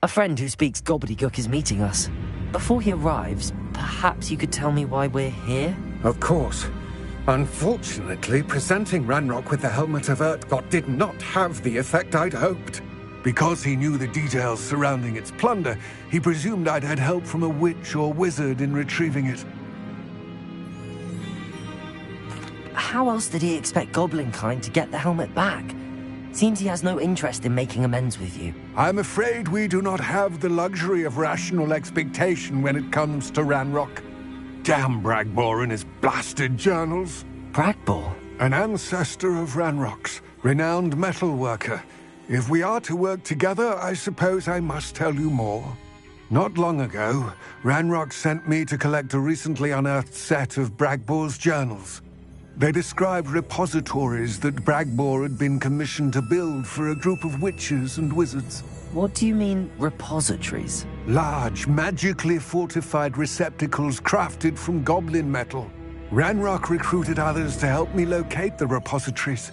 A friend who speaks gobbledygook is meeting us. Before he arrives, perhaps you could tell me why we're here? Of course. Unfortunately, presenting Ranrock with the Helmet of Urtkot did not have the effect I'd hoped. Because he knew the details surrounding its plunder, he presumed I'd had help from a witch or wizard in retrieving it. How else did he expect Goblinkind to get the helmet back? Seems he has no interest in making amends with you. I'm afraid we do not have the luxury of rational expectation when it comes to Ranrock. Damn Bragbor and his blasted journals. Bragbor? An ancestor of Ranrock's, renowned metalworker. If we are to work together, I suppose I must tell you more. Not long ago, Ranrock sent me to collect a recently unearthed set of Bragbor's journals. They described repositories that Bragbor had been commissioned to build for a group of witches and wizards. What do you mean, repositories? Large, magically fortified receptacles crafted from goblin metal. Ranrock recruited others to help me locate the repositories.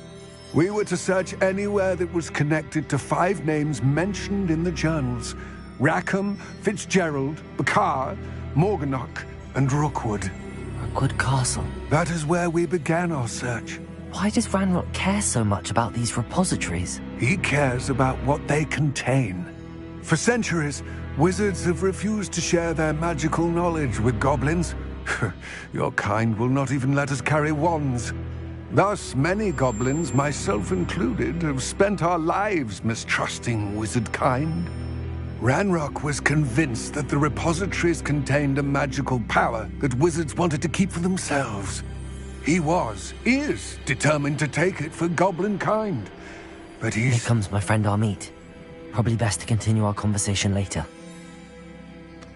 We were to search anywhere that was connected to 5 names mentioned in the journals: Rackham, Fitzgerald, Bakar, Morganach, and Rookwood. Rookwood Castle. That is where we began our search. Why does Ranrock care so much about these repositories? He cares about what they contain. For centuries, wizards have refused to share their magical knowledge with goblins. Your kind will not even let us carry wands. Thus, many goblins, myself included, have spent our lives mistrusting wizard kind. Ranrock was convinced that the repositories contained a magical power that wizards wanted to keep for themselves. He is determined to take it for goblin kind. But Here comes my friend Amit. Probably best to continue our conversation later.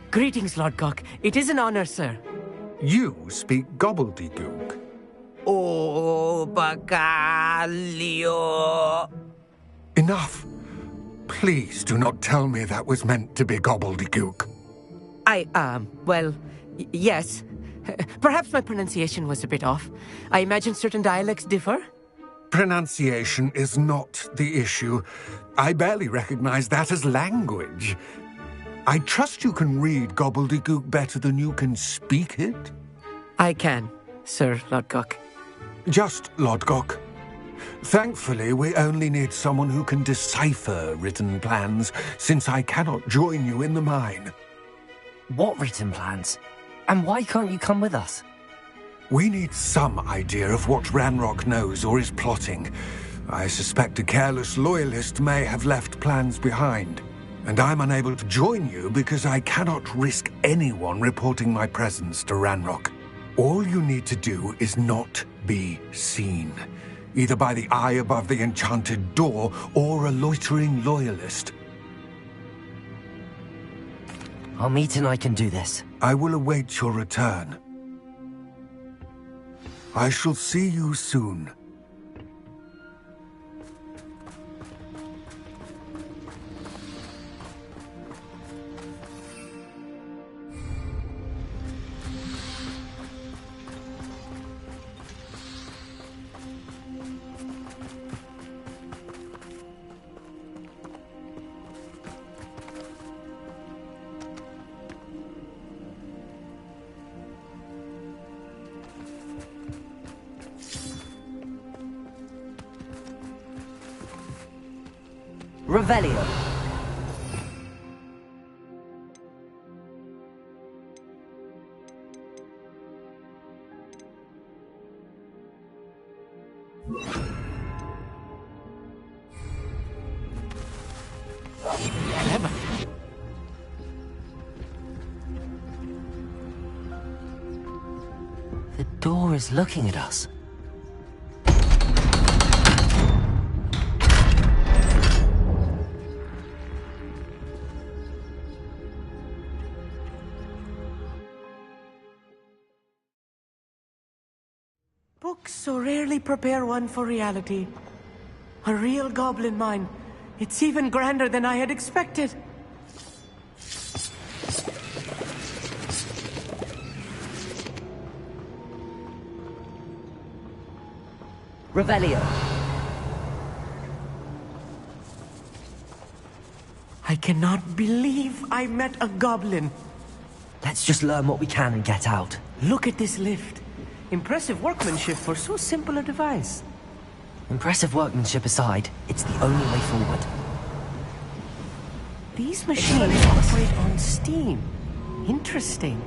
Greetings, Lord Gok. It is an honor, sir. You speak gobbledygook. Oh, Bacalio. Enough. Please do not tell me that was meant to be gobbledygook. Yes. Perhaps my pronunciation was a bit off. I imagine certain dialects differ. Pronunciation is not the issue. I barely recognize that as language. I trust you can read gobbledygook better than you can speak it? I can, Sir Lord Gok. Just Lord Gok. Thankfully, we only need someone who can decipher written plans, since I cannot join you in the mine. What written plans? And why can't you come with us? We need some idea of what Ranrock knows or is plotting. I suspect a careless loyalist may have left plans behind. And I'm unable to join you because I cannot risk anyone reporting my presence to Ranrock. All you need to do is not be seen, either by the eye above the enchanted door or a loitering loyalist. Amit and I can do this. I will await your return. I shall see you soon. Revelio. The door is looking at us. Books so rarely prepare one for reality. A real goblin mine. It's even grander than I had expected. Revelio. I cannot believe I met a goblin. Let's just learn what we can and get out. Look at this lift. Impressive workmanship for so simple a device. Impressive workmanship aside, it's the only way forward. These machines operate on steam. Interesting.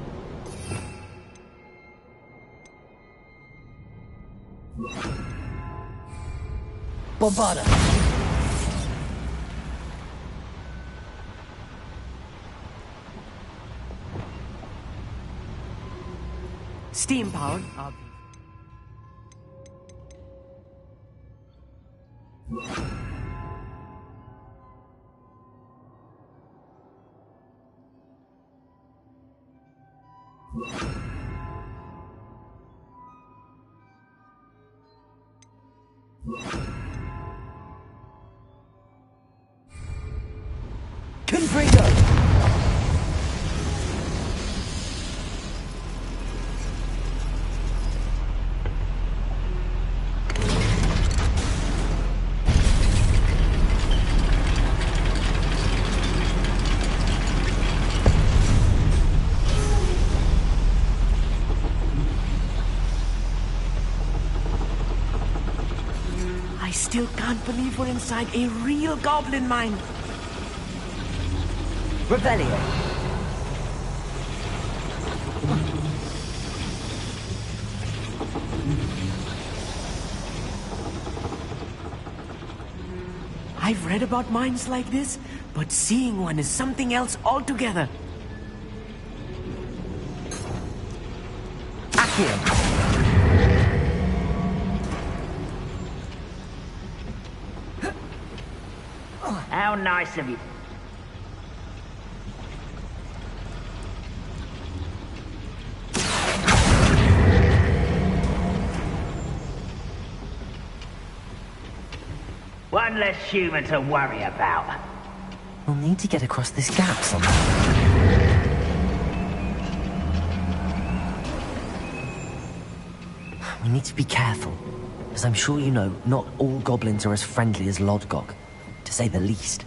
Bombarda! Steam powered. Confringo! I still can't believe we're inside a real goblin mine. Revelio! I've read about mines like this, but seeing one is something else altogether. Accio! How nice of you. One less human to worry about. We'll need to get across this gap somehow. We need to be careful, as I'm sure you know, not all goblins are as friendly as Lodgok, to say the least.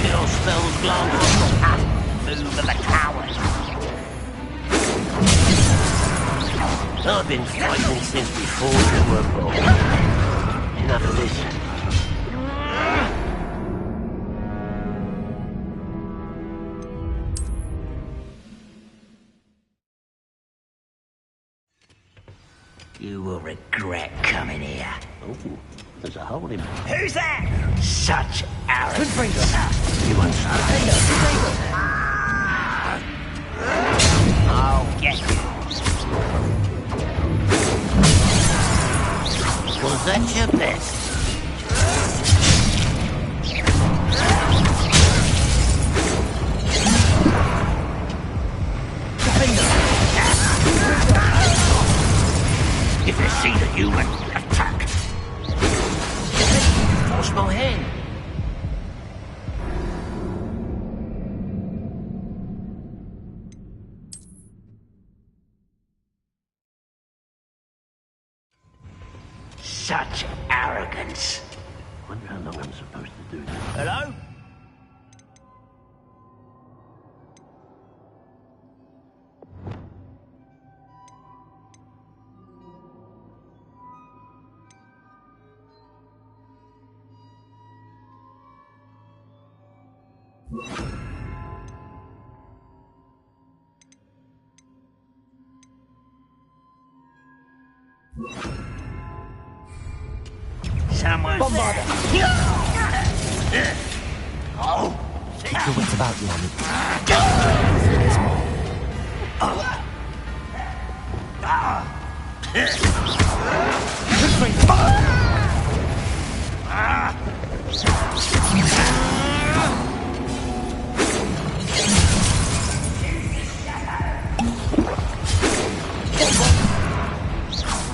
Kill spells glance move of the coward. I've been fighting since before you were born. Enough of this. You will regret coming here. Oh, there's a hole in me. Who's that? Such arrogance. You understand? I'll get you. Was that your best? If they see the human, attack. Force my hand. Such arrogance. Wonder how long I'm supposed to do this. Hello? Someone. Bombarda! Oh! Keep your wits about you, Amy.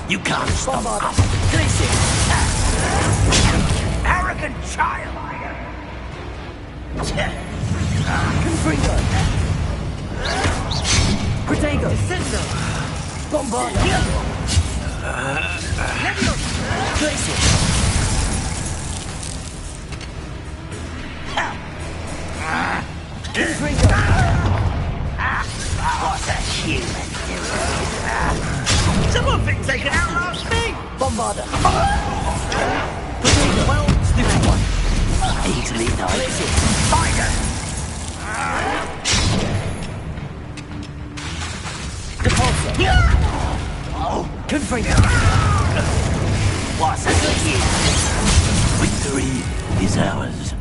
You can't stop us. Arrogant child! Confringo! Protego! Cinder! Bombarda! Leviosa! Place it! What's a human doing? Someone been taken out last week! Bombarder! Well, stupid one. Easily done. Spider! Repulsor! Confringo! What's a human? Victory is ours.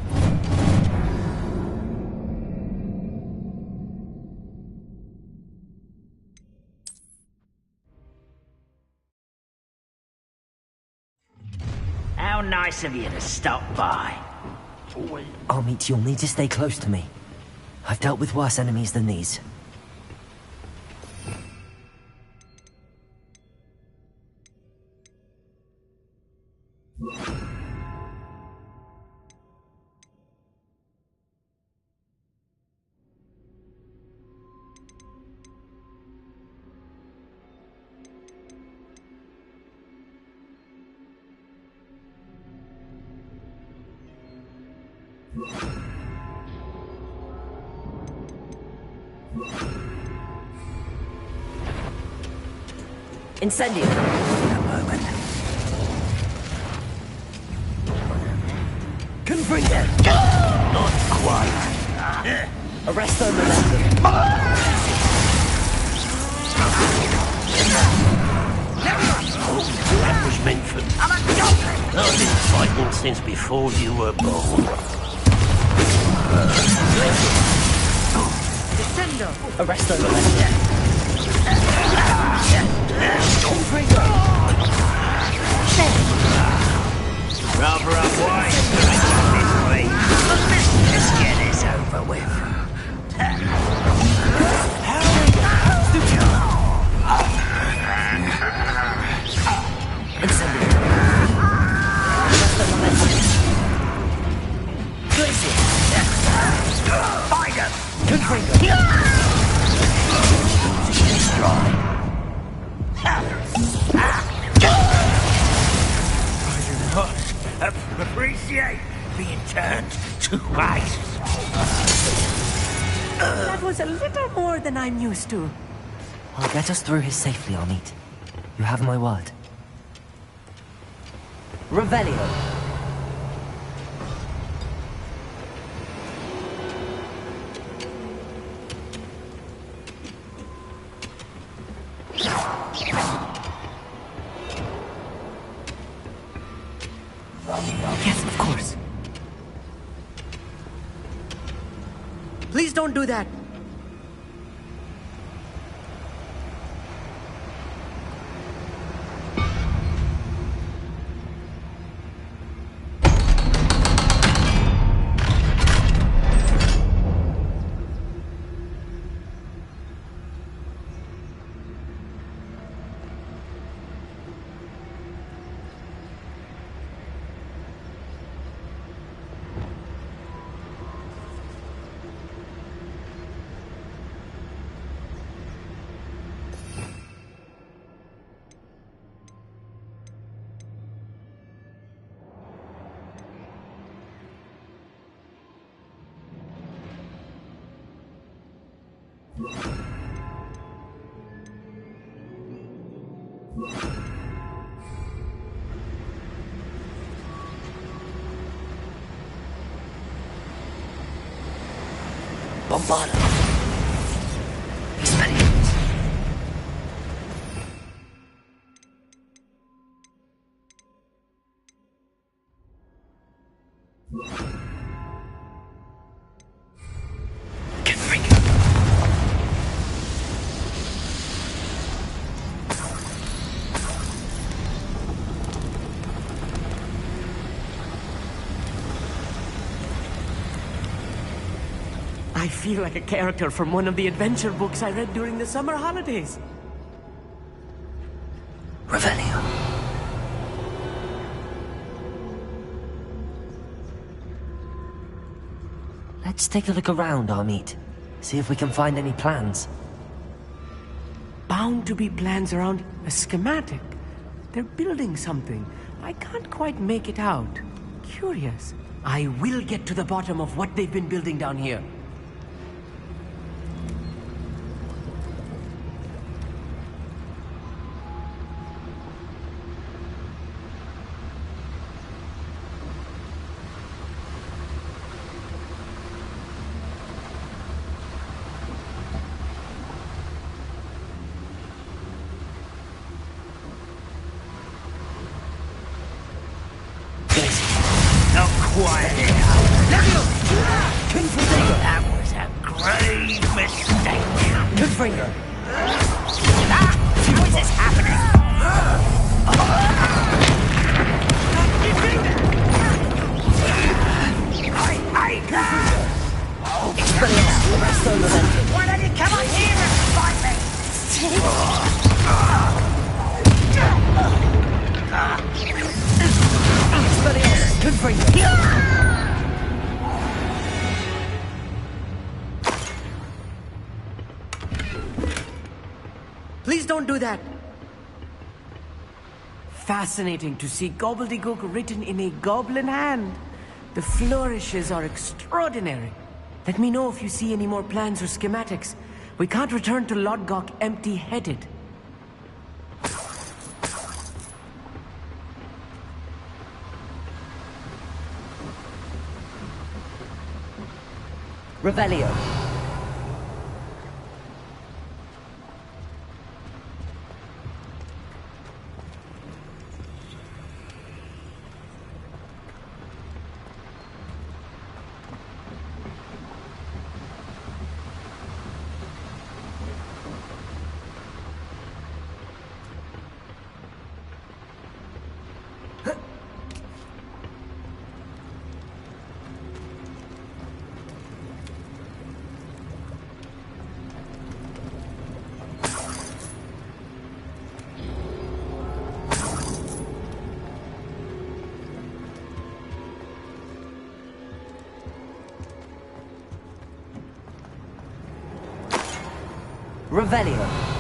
How nice of you to stop by. Amit, you'll need to stay close to me. I've dealt with worse enemies than these. Incendio! A moment. Confringo! Not quite. Arresto momentum! That was meant for... I'm a goblin! I've been fighting since before you were born. Descendo! Arresto momentum! Confringo! Rather unwise to make it this way. But let's get this over with. Incendio! Arresto momentum! Place it! Find him! Confringo! I do not appreciate being turned to ice. That was a little more than I'm used to. I'll get us through here safely, Amit. You have my word. Revelio! Yes, of course. Please don't do that. Bombarder! Experience! Confringo! I feel like a character from one of the adventure books I read during the summer holidays. Revelio! Let's take a look around, Amit. See if we can find any plans. Bound to be plans around a schematic. They're building something. I can't quite make it out. Curious. I will get to the bottom of what they've been building down here. Quiet here. That was a grave mistake. Confringo! What is this happening? Why don't you come on here and fight me? Confringo! Please don't do that. Fascinating to see gobbledygook written in a goblin hand. The flourishes are extraordinary. Let me know if you see any more plans or schematics. We can't return to Lodgok empty-headed. Revelio. Revelio.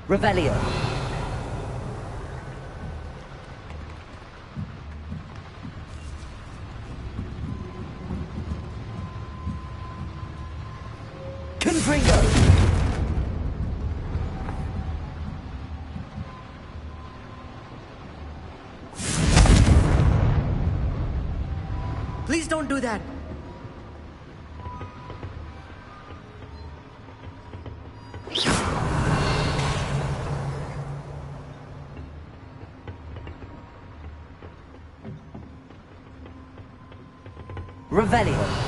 Revelio. Confringo. Please don't do that. Revelio.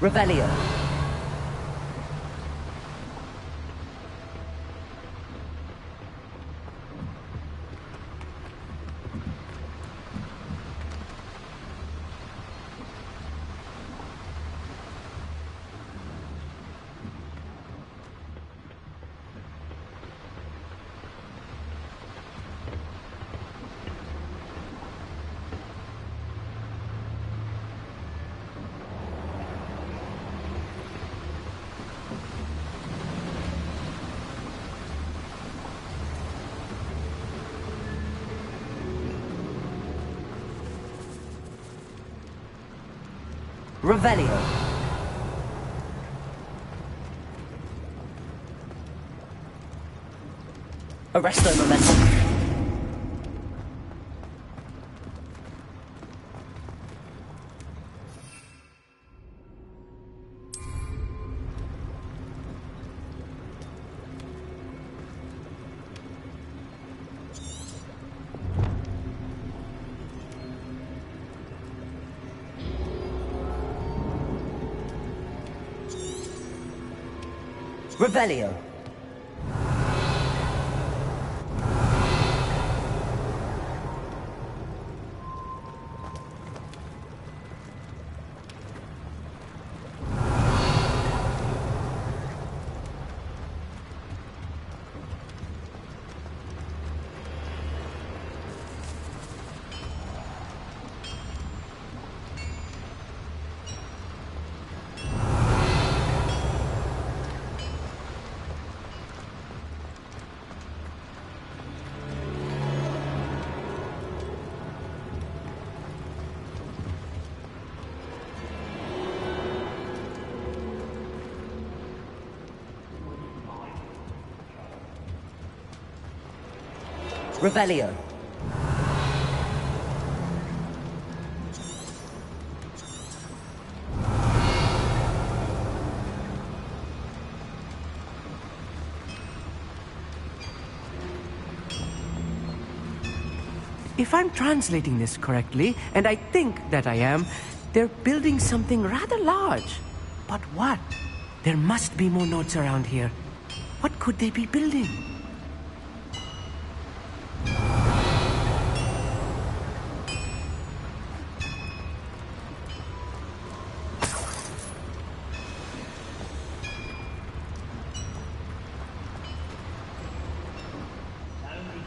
Revelio. Revelio. Arresto momentum. Revelio. Revelio. If I'm translating this correctly, and I think that I am, they're building something rather large. But what? There must be more notes around here. What could they be building?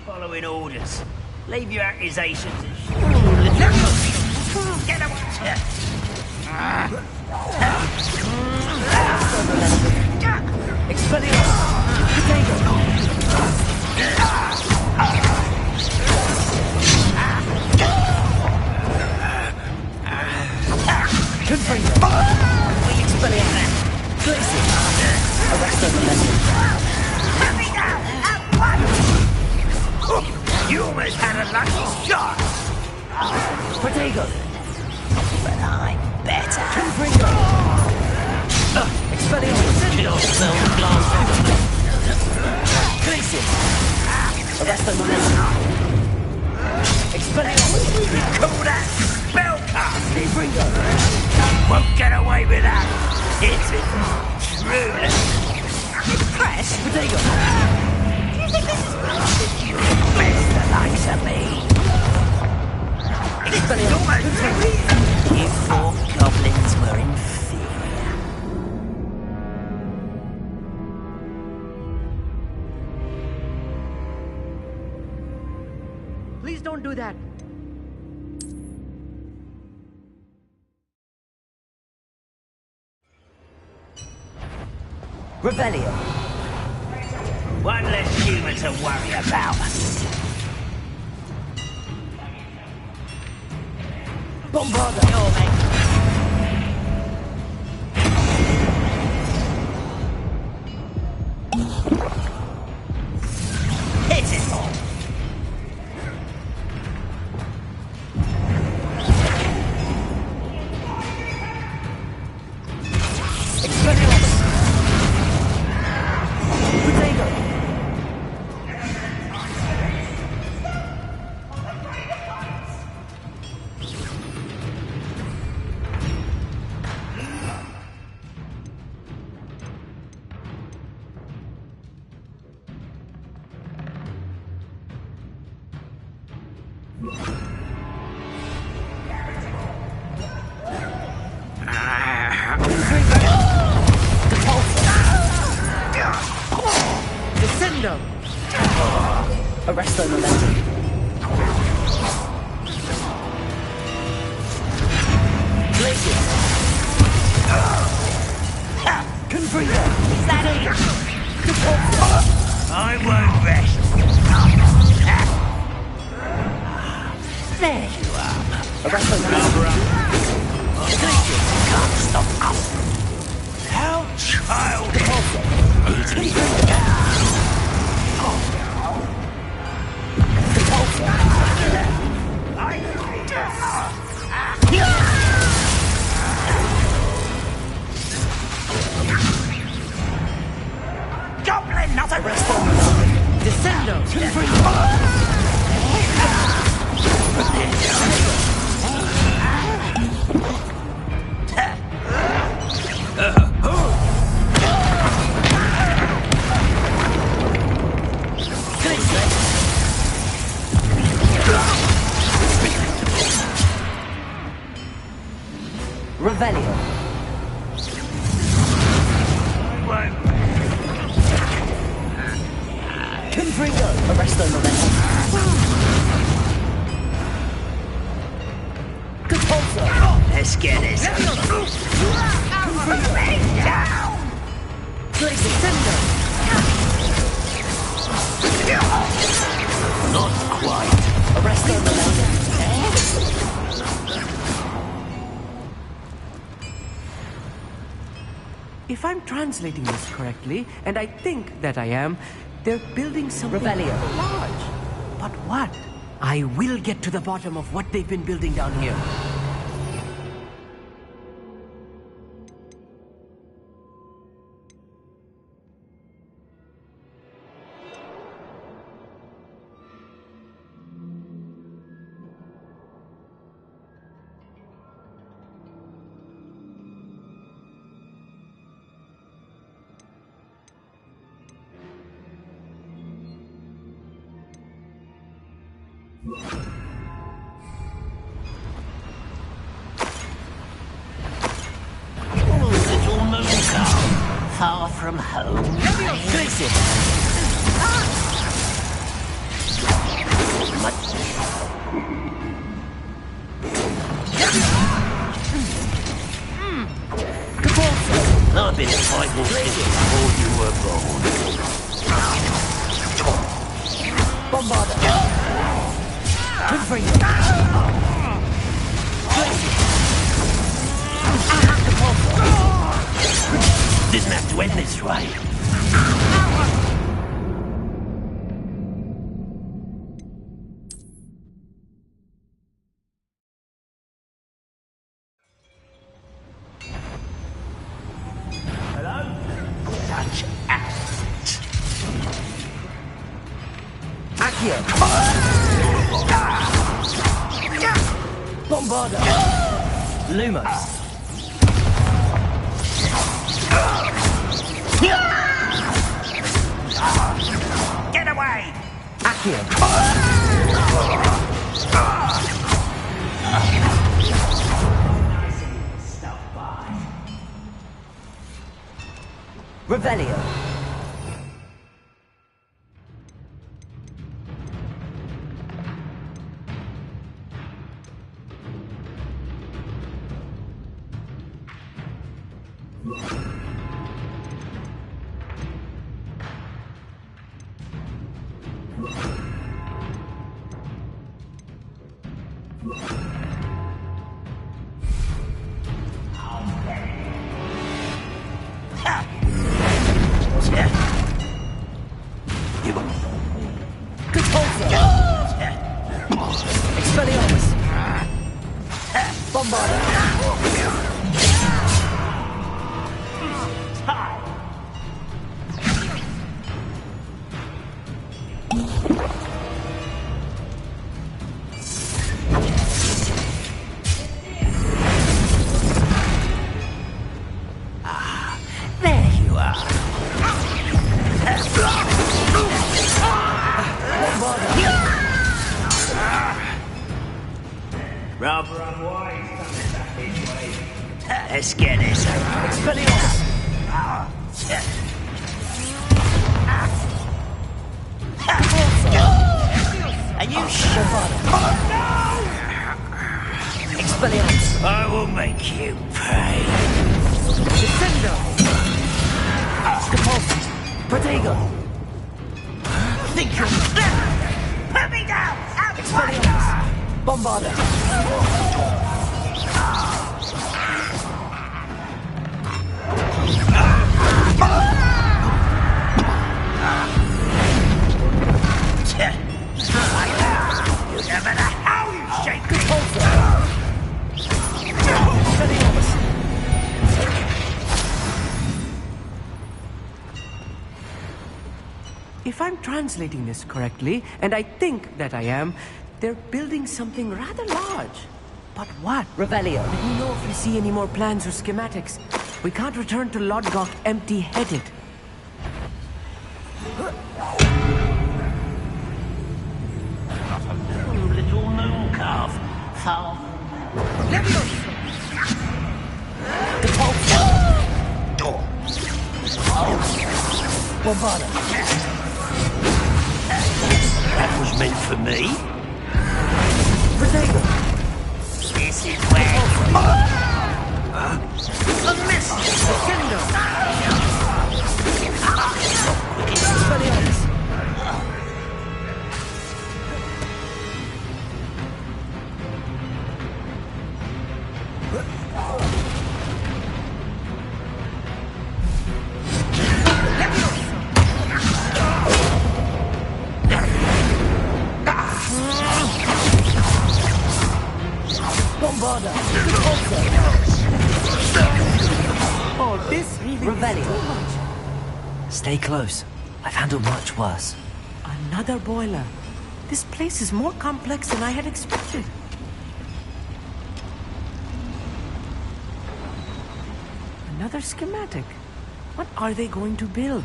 Following orders. Leave your accusations and get away. Expelliarmus! Potato! Confringo! Expelliarmus! Glacier! Arresto momentum! You almost had a lucky shot! Potato! But I'm better. Confringo! Expelliarmus! Yourself, blast. Glacier! Arresto momentum! Expelliarmus! Call that spell cast! Confringo! Won't get away with that! It's truly. Press! Potato! You think this is bullshit? You miss the likes of me. It's almost you thought goblins were inferior. Please don't do that! Revelio. One less human to worry about. Bombarda. Your mate. Hit it all. Expelliarmus! Potato! Descendo! Arresto momentum. Glacier. Confringo. Is that it? I won't rest. There you are. Arresto momentum. Glacier can't stop us. How childish. Goblin, not a Descendo! Revelio. Confringo. Arresto momentum. Compulso. Let's get this. Not quite. Arresto momentum. If I'm translating this correctly, and I think that I am, they're building something Revelio. large. But what? I will get to the bottom of what they've been building down here. Little moon cow, far from home. I've been fighting since before you were born. Bombarda. Confringo. Didn't have to end this way. Hello? Such act. Accio. Bombarda. Lumos. Get away! Accio. Revelio. Harbour unwise coming back this way. Let's get this over. Expelliarmus! And you shut Expelliarmus! I will make you pay. Defender! Repulsion! Protego! Think you're... Put me down! Expelliarmus! Bombarder! You never know how you shake me! Expelliarmus! If I'm translating this correctly, and I think that I am, they're building something rather large. But what? Revelio. Let me know if you see any more plans or schematics. We can't return to Lodgok empty-headed. Little moon calf. Half. Bombarder! That was meant for me. Protego! This is where... A miss! Expelliarmus! Bombarder! Oh, this really Revelio. is too much. Stay close. I've handled much worse. Another boiler. This place is more complex than I had expected. Another schematic. What are they going to build?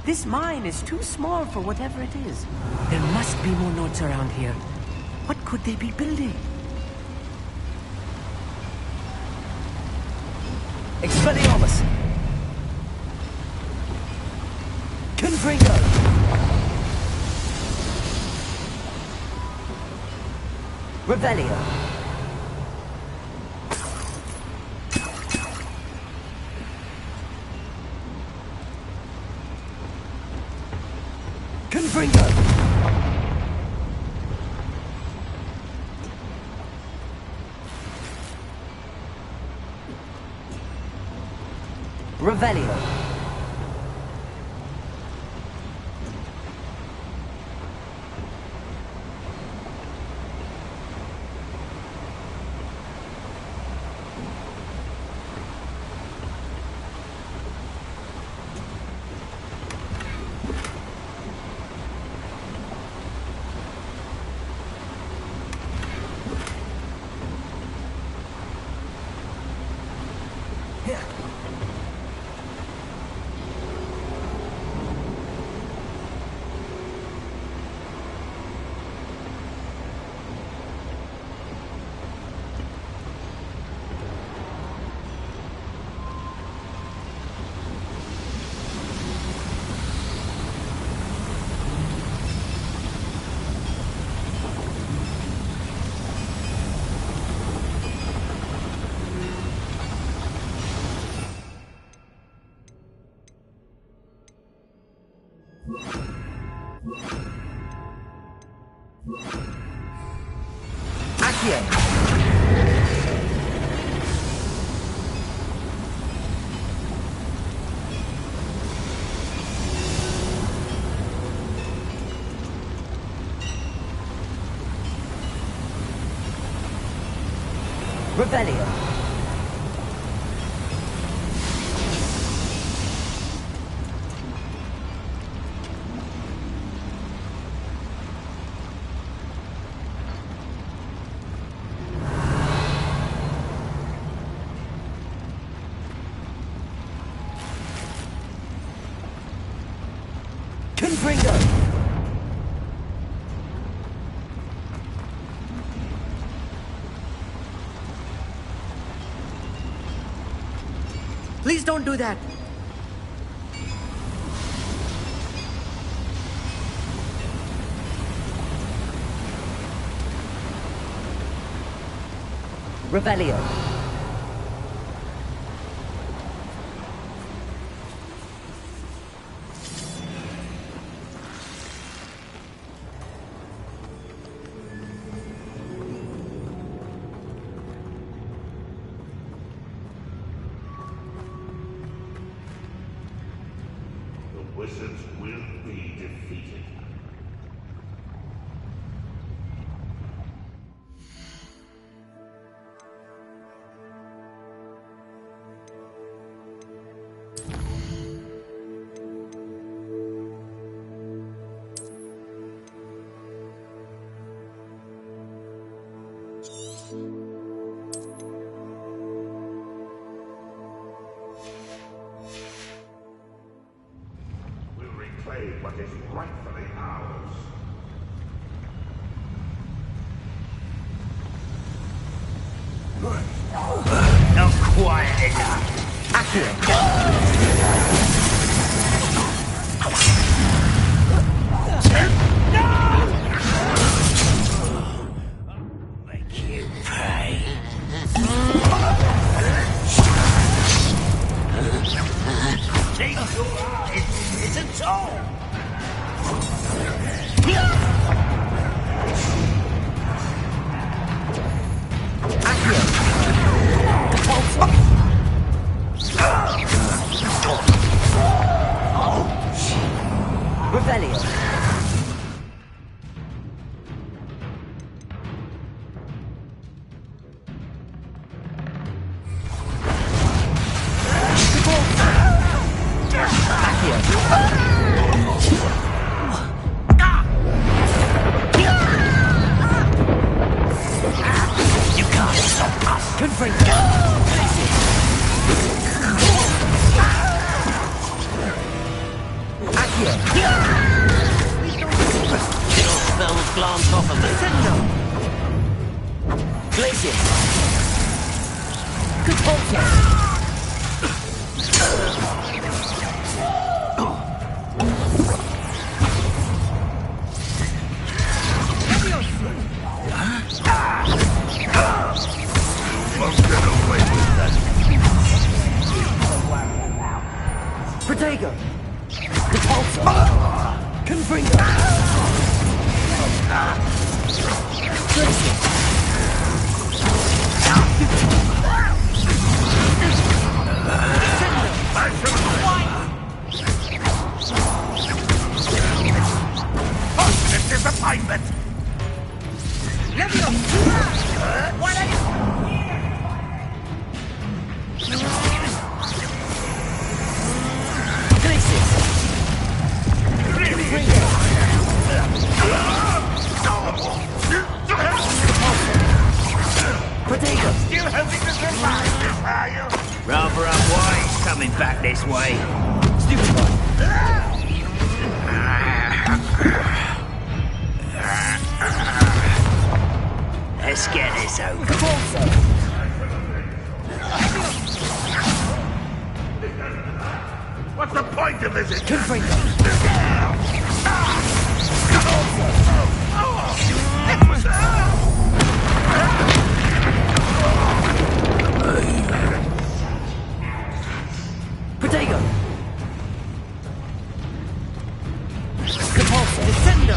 This mine is too small for whatever it is. There must be more notes around here. What could they be building? Expelliarmus! Confringo! Revelio! Confringo! Revelio! Revelio. Confringo. Please don't do that. Revelio. The wizards will be defeated. We'll reclaim what is rightfully ours. Not quiet enough. Make you pay. It's a toll. Revelio. You can't stop us. Your spells glance off of me. Glacius. Capulso. Won't get away with that. Protego. Capulso. Confringo. Glacius. Positive disappointment! Protego. Still hoping to survive this, are you? Rather unwise coming back this way. Stupid boy. Let's get this over. Capulso. What's the point of this? Confringo. Protego. Capulso. Descendo.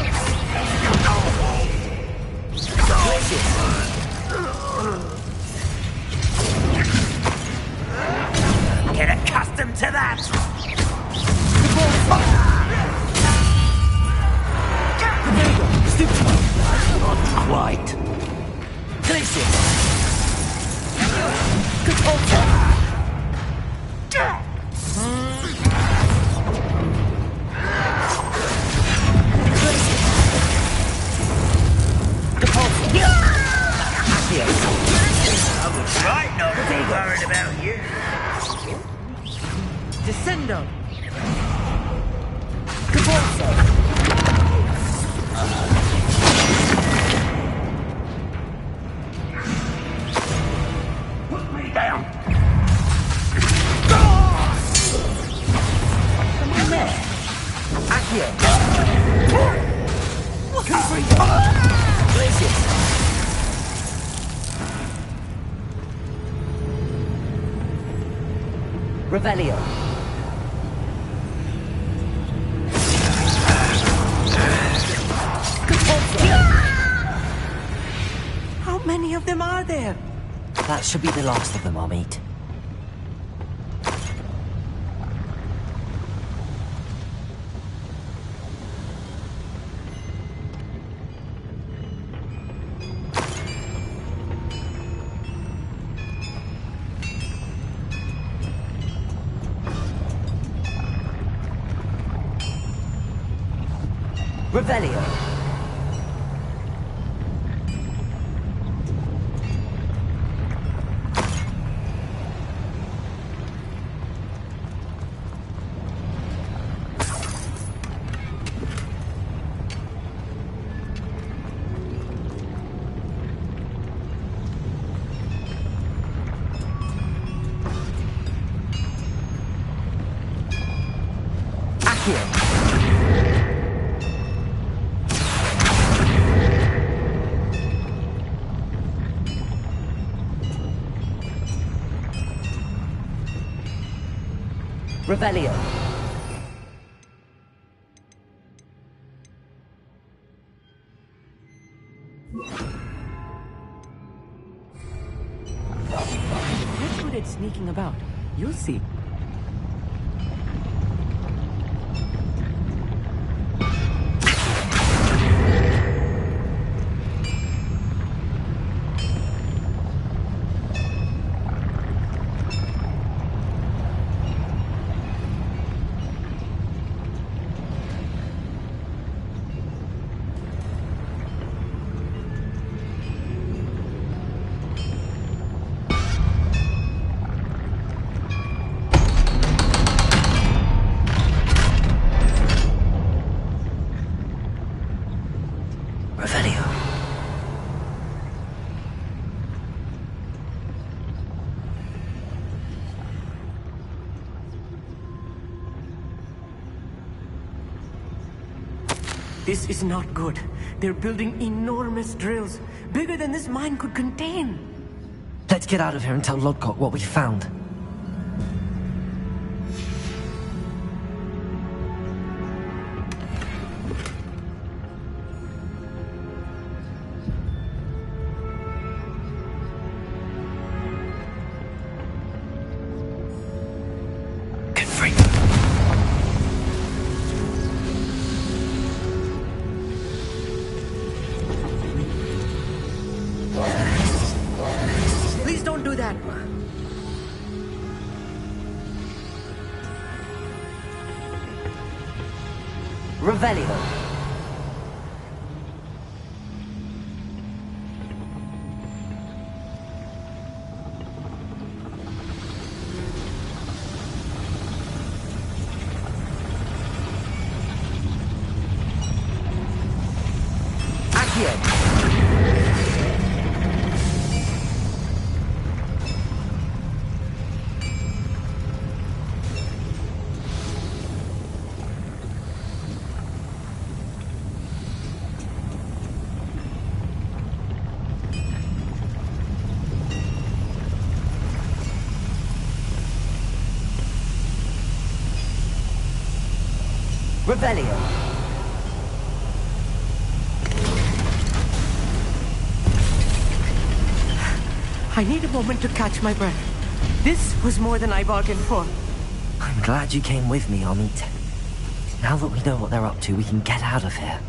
Glacius. Get accustomed to that. Protego. Stupid. Not quite. Glacius. Capulso. I was right not to be worried about you. Descendo. Capulso. Put me down! Accio! Glacius! Revelio! How many of them are there? That should be the last of them, I'll meet. Revelio! Accio! Revelio! Get good at sneaking about. You'll see. Revelio! This is not good. They're building enormous drills, bigger than this mine could contain. Let's get out of here and tell Lodgok what we found. Please don't do that. Revelio! Accio! Revelio! I need a moment to catch my breath. This was more than I bargained for. I'm glad you came with me, Amit. Now that we know what they're up to, we can get out of here.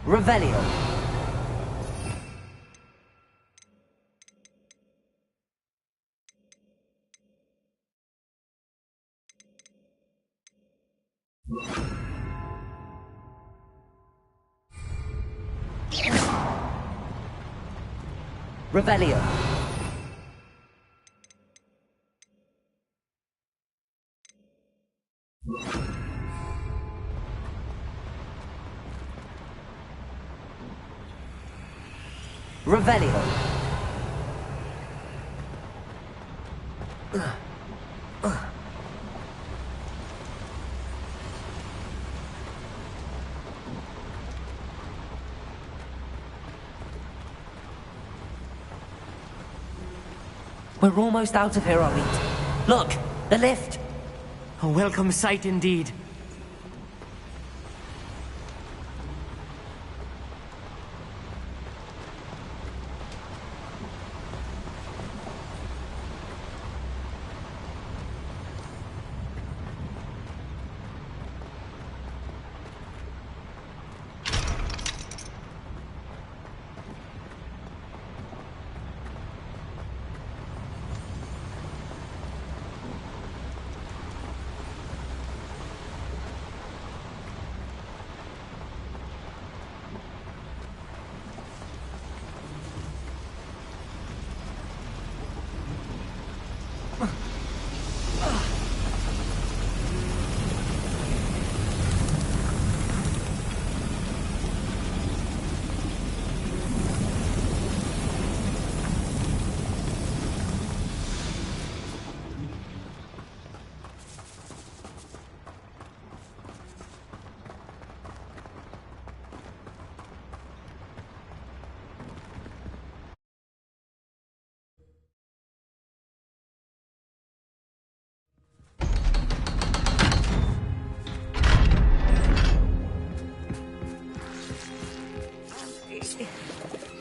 Revelio! Revelio! Revelio. We're almost out of here, Amit. Look, the lift. A welcome sight indeed.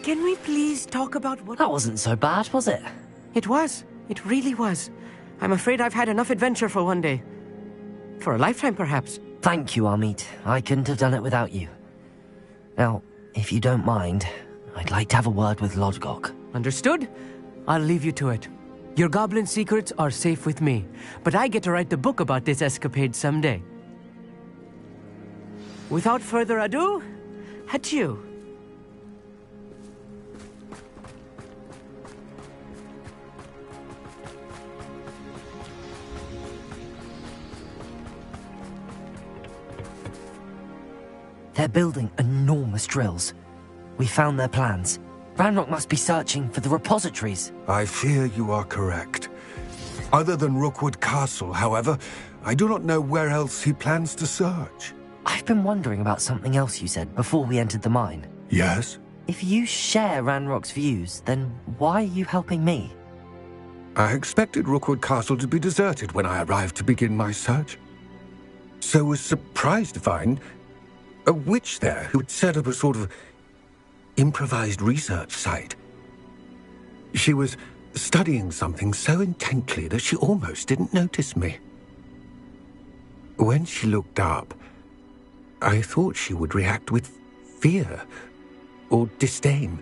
Can we please talk about what... That wasn't so bad, was it? It was. It really was. I'm afraid I've had enough adventure for one day. For a lifetime, perhaps. Thank you, Amit. I couldn't have done it without you. Now, if you don't mind, I'd like to have a word with Lodgok. Understood? I'll leave you to it. Your goblin secrets are safe with me, but I get to write the book about this escapade someday. Without further ado, adieu. They're building enormous drills. We found their plans. Ranrock must be searching for the repositories. I fear you are correct. Other than Rookwood Castle, however, I do not know where else he plans to search. I've been wondering about something else you said before we entered the mine. Yes? If you share Ranrock's views, then why are you helping me? I expected Rookwood Castle to be deserted when I arrived to begin my search. So was surprised to find a witch there who had set up a sort of improvised research site. She was studying something so intently that she almost didn't notice me. When she looked up, I thought she would react with fear or disdain.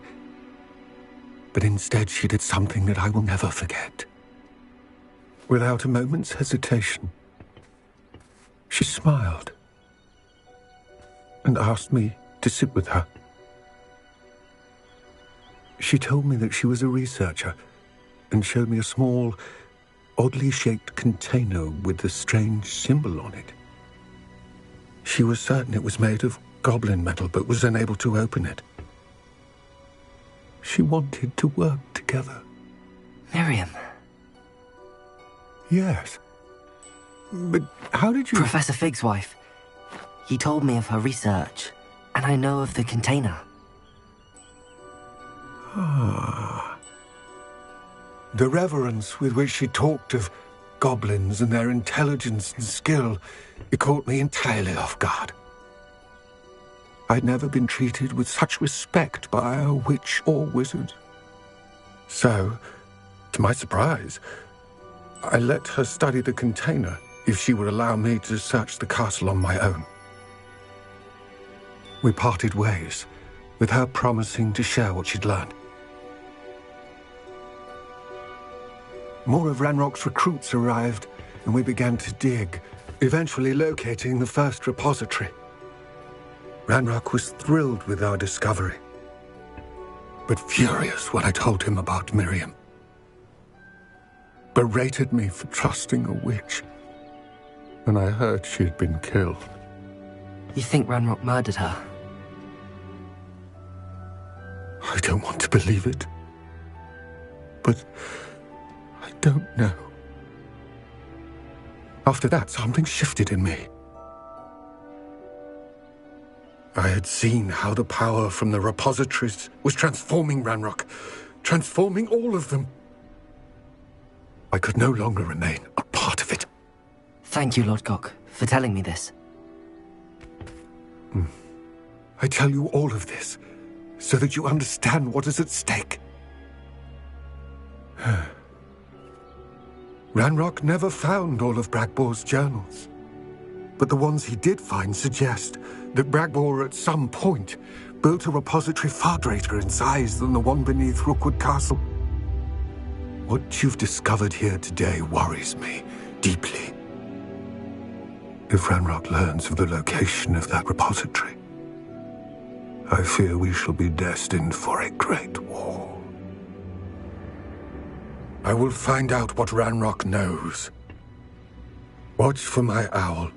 But instead she did something that I will never forget. Without a moment's hesitation, she smiled and asked me to sit with her. She told me that she was a researcher and showed me a small, oddly shaped container with a strange symbol on it. She was certain it was made of goblin metal, but was unable to open it. She wanted to work together. Miriam. Yes. But how did you... Professor Fig's wife. He told me of her research, and I know of the container. Ah. The reverence with which she talked of goblins and their intelligence and skill, it caught me entirely off guard. I'd never been treated with such respect by a witch or wizard. So, to my surprise, I let her study the container if she would allow me to search the castle on my own. We parted ways, with her promising to share what she'd learned. More of Ranrock's recruits arrived, and we began to dig, eventually locating the first repository. Ranrock was thrilled with our discovery, but furious when I told him about Miriam. Berated me for trusting a witch when I heard she had been killed. You think Ranrock murdered her? I don't want to believe it. But I don't know. After that, something shifted in me. I had seen how the power from the repositories was transforming Ranrock, transforming all of them. I could no longer remain a part of it. Thank you, Lord Gok, for telling me this. I tell you all of this so that you understand what is at stake. Ranrock never found all of Bragbor's journals, but the ones he did find suggest that Bragbor at some point built a repository far greater in size than the one beneath Rookwood Castle. What you've discovered here today worries me deeply. If Ranrock learns of the location of that repository, I fear we shall be destined for a great war. I will find out what Ranrock knows. Watch for my owl.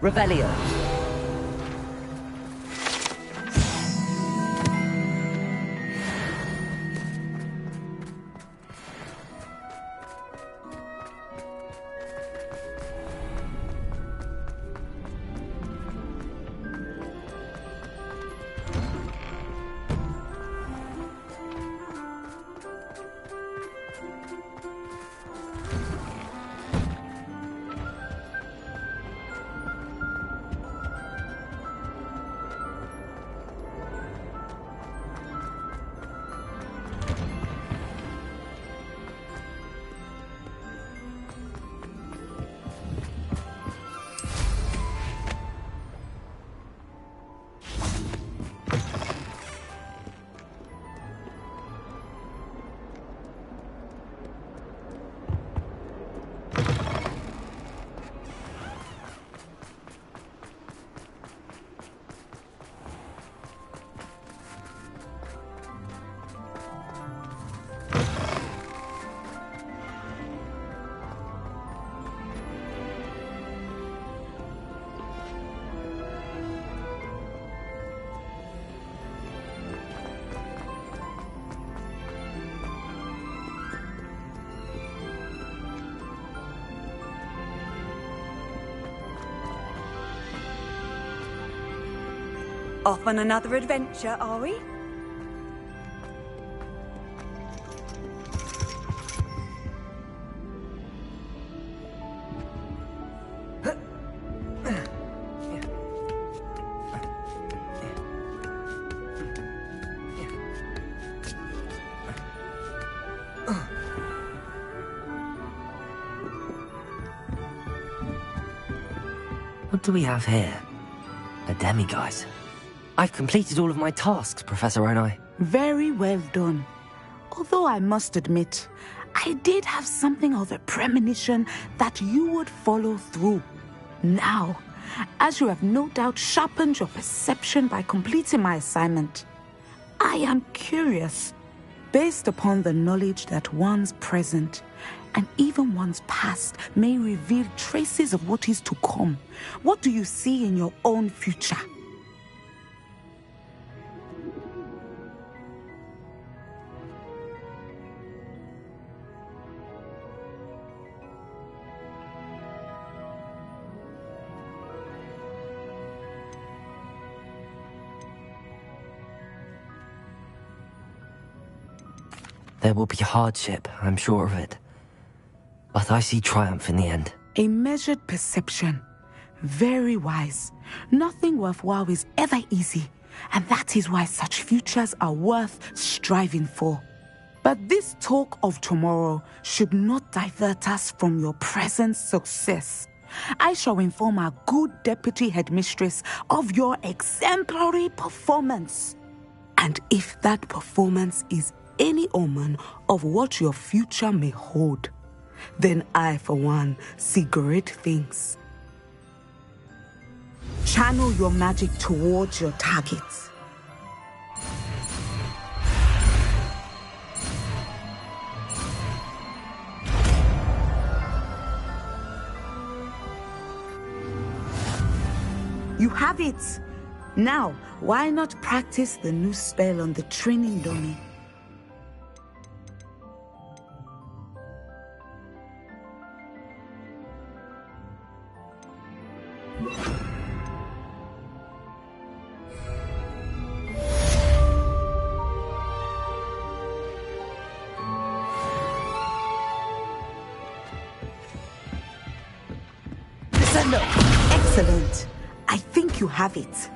Revelio. Off on another adventure, are we? What do we have here? A demiguise. I've completed all of my tasks, Professor Onai. Very well done. Although I must admit, I did have something of a premonition that you would follow through. Now, as you have no doubt sharpened your perception by completing my assignment, I am curious, based upon the knowledge that one's present and even one's past may reveal traces of what is to come. What do you see in your own future? There will be hardship, I'm sure of it. But I see triumph in the end. A measured perception. Very wise. Nothing worthwhile is ever easy, and that is why such futures are worth striving for. But this talk of tomorrow should not divert us from your present success. I shall inform our good deputy headmistress of your exemplary performance. And if that performance is any omen of what your future may hold, then I, for one, see great things. Channel your magic towards your targets. You have it! Now, why not practice the new spell on the training dummy? Excellent. I think you have it.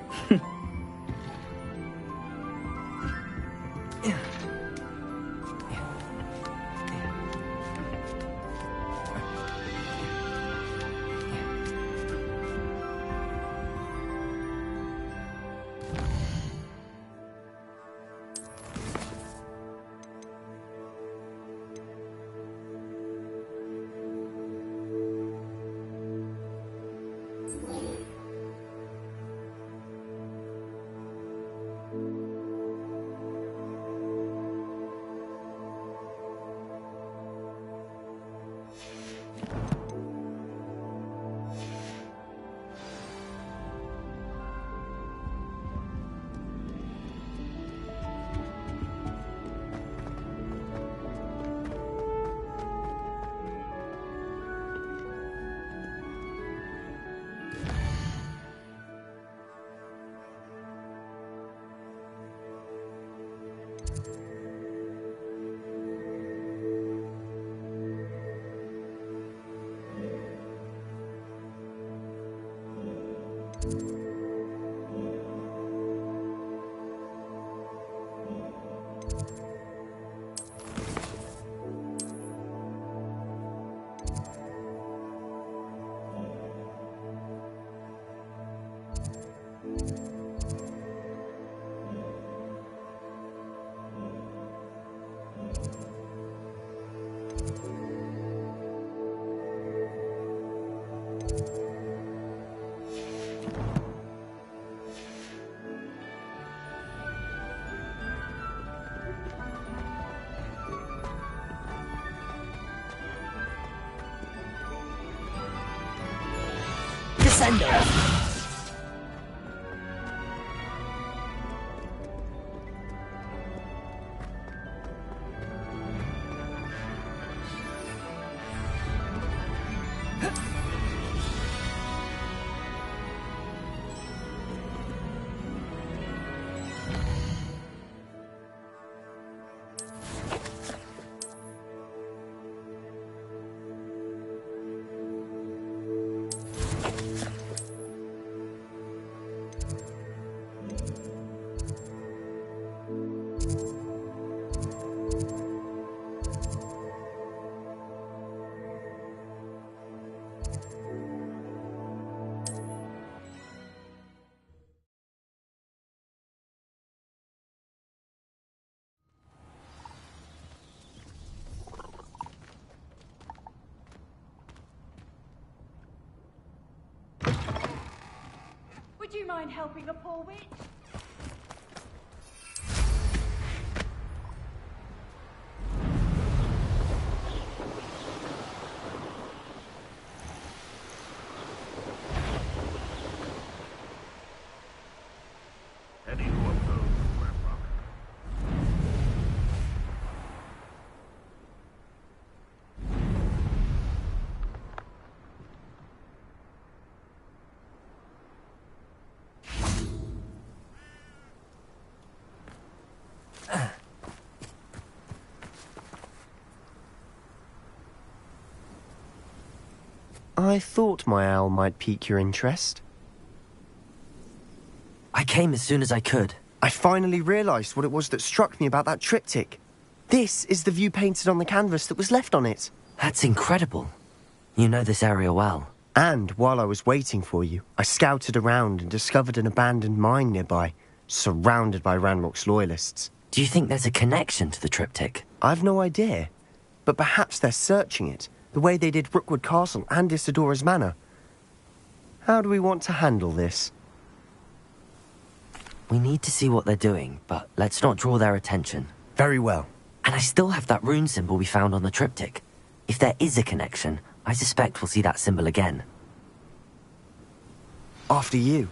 Descendo. Would you mind helping a poor witch? Any who oppose Grimrock. I thought my owl might pique your interest. I came as soon as I could. I finally realised what it was that struck me about that triptych. This is the view painted on the canvas that was left on it. That's incredible. You know this area well. And while I was waiting for you, I scouted around and discovered an abandoned mine nearby, surrounded by Ranrock's loyalists. Do you think there's a connection to the triptych? I've no idea, but perhaps they're searching it, the way they did Rookwood Castle and Isidora's Manor. How do we want to handle this? We need to see what they're doing, but let's not draw their attention. Very well. And I still have that rune symbol we found on the triptych. If there is a connection, I suspect we'll see that symbol again. After you.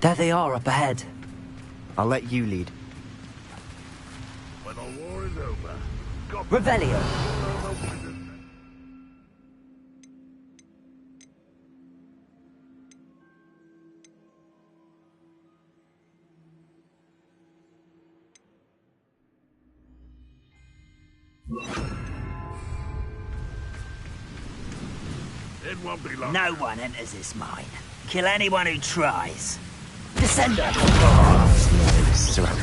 There they are, up ahead. I'll let you lead. When the war is over, Revelio! It won't be long. No one enters this mine. Kill anyone who tries. Descender! This is around.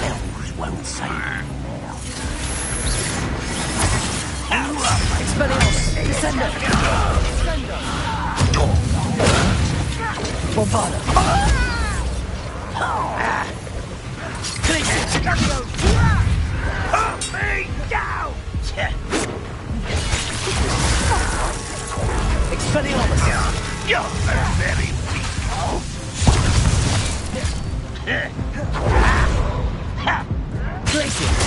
Spells won't save you. Expelliarmus! Descender! Bombarda! Glacius! Put me down! Expelliarmus! You're very weak. Glacius!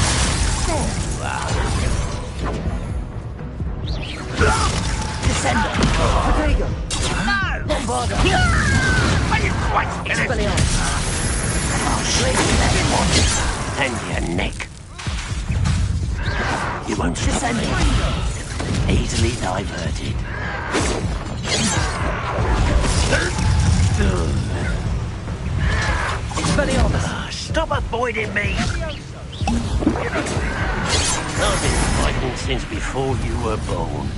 Descender! Protego! No! Bombarda! Are you quite finished? Expelliarmus! And your neck. You won't stop me. Easily diverted. Expelliarmus! Stop avoiding me! I've been fighting since before you were born.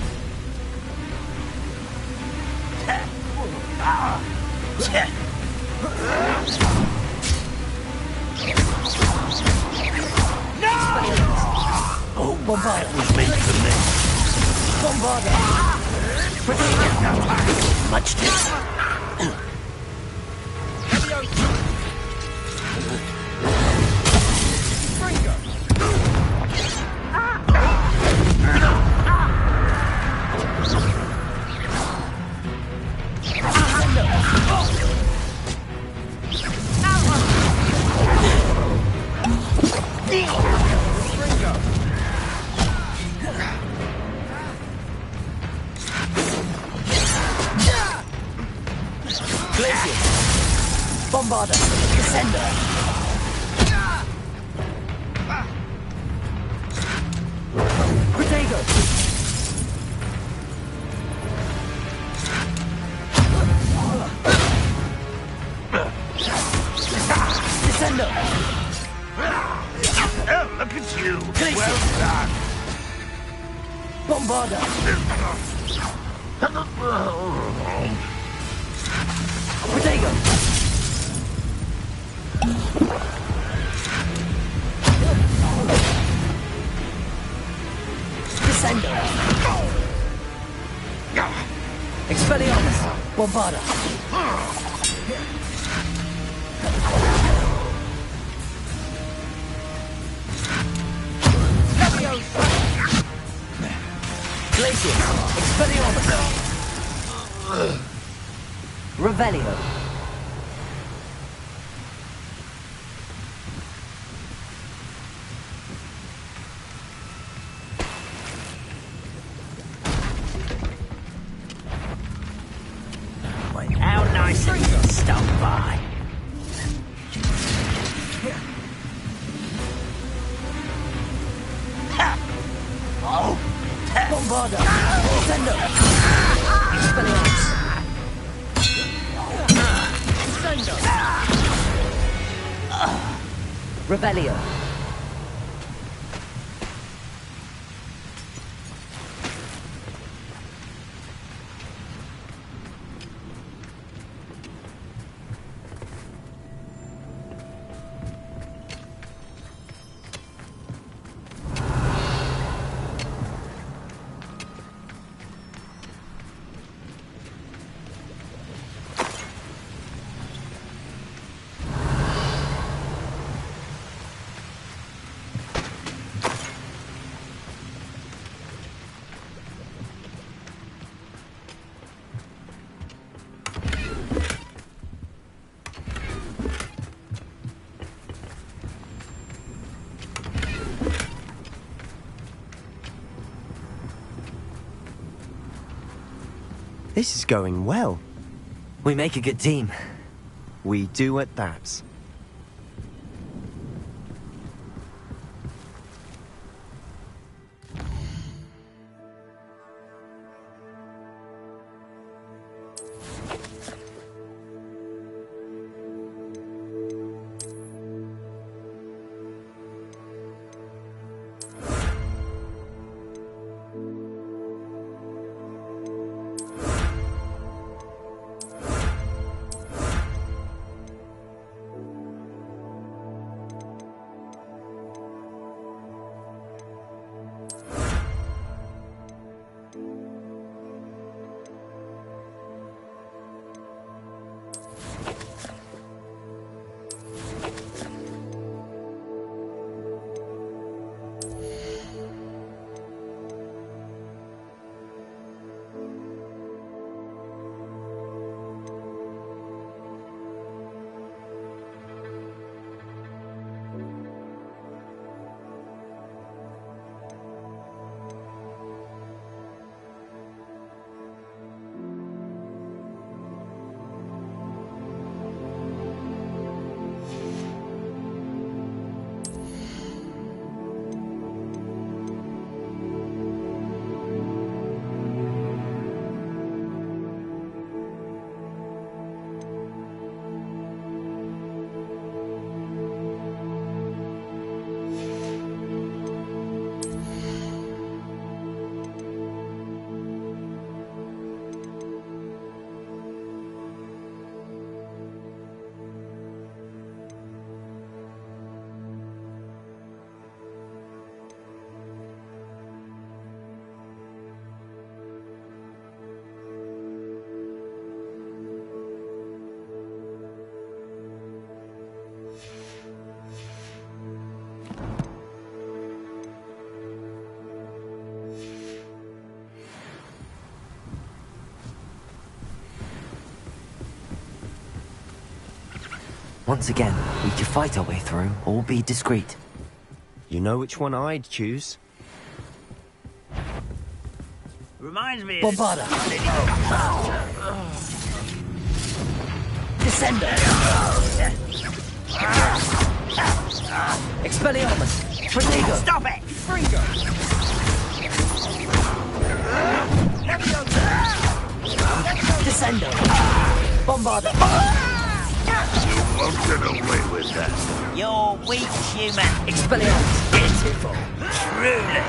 Oh, that was meant for me. Bombarda! Much too. Bombarder! Descender! Protego! Descender! Oh, look at you! Glacier. Well done! Bombarder! Protego! Descender! Expelliarmus! Bombarder! Glacier! Expelliarmus! Revelio! How nice of you to stop by. Oh! Bombarder! Descender! Expelliarmus! Revelio! This is going well. We make a good team. We do at that. Once again, we could fight our way through, or be discreet. You know which one I'd choose? Reminds me of... Bombarder! Descendo. Expelliarmus. Protego. Stop it! Fringo. Descendo. Bombarda. You won't get away with that. You're weak, human. Expelliarmus. Pitiful. Truly.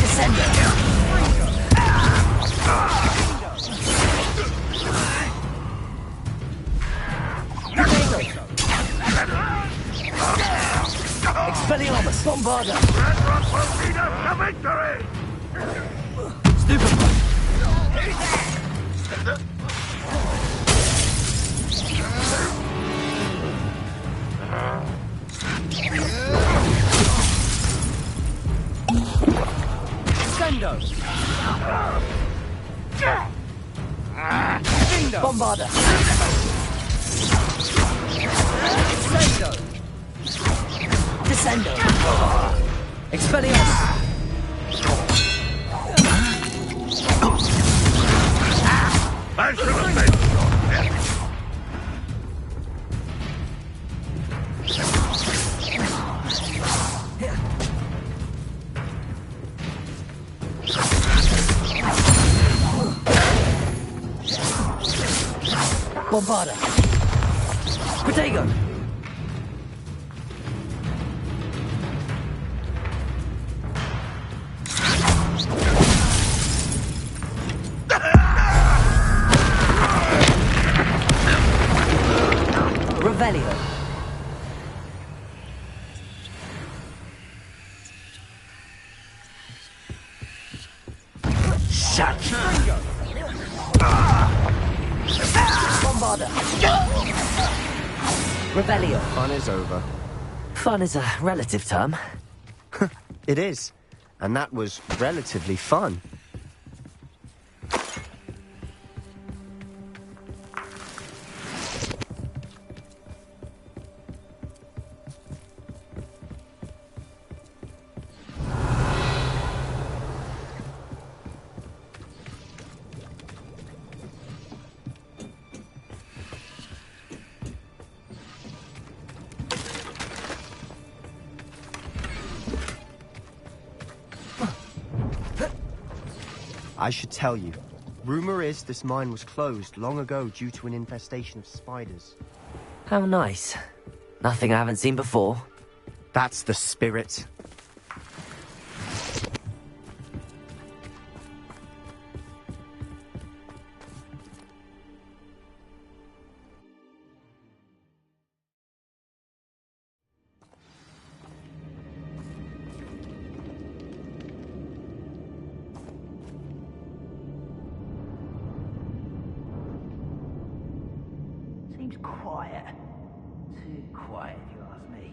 Descendo. Expelliarmus. Bombarda. Stupefy. Sendo. Bombarda. Sendo. Descendo. Expelliarmus. I should have made Bombarda. Protego. Revelio. Such. Bombarda. Revelio. Fun is over. Fun is a relative term. It is. And that was relatively fun. I should tell you. Rumor is this mine was closed long ago due to an infestation of spiders. How nice. Nothing I haven't seen before. That's the spirit. Seems quiet. Too quiet, if you ask me.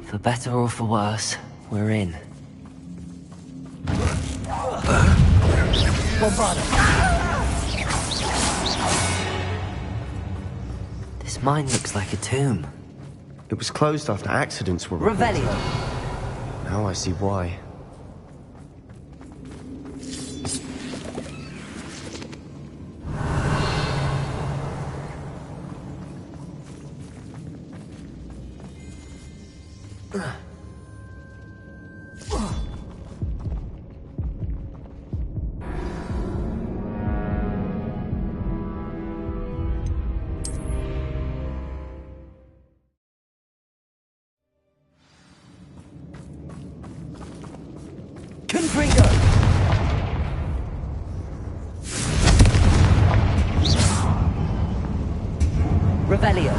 For better or for worse, we're in. Bombarda. This mine looks like a tomb. It was closed after accidents were reported. Revelio. Now I see why. Confringo. Revelio.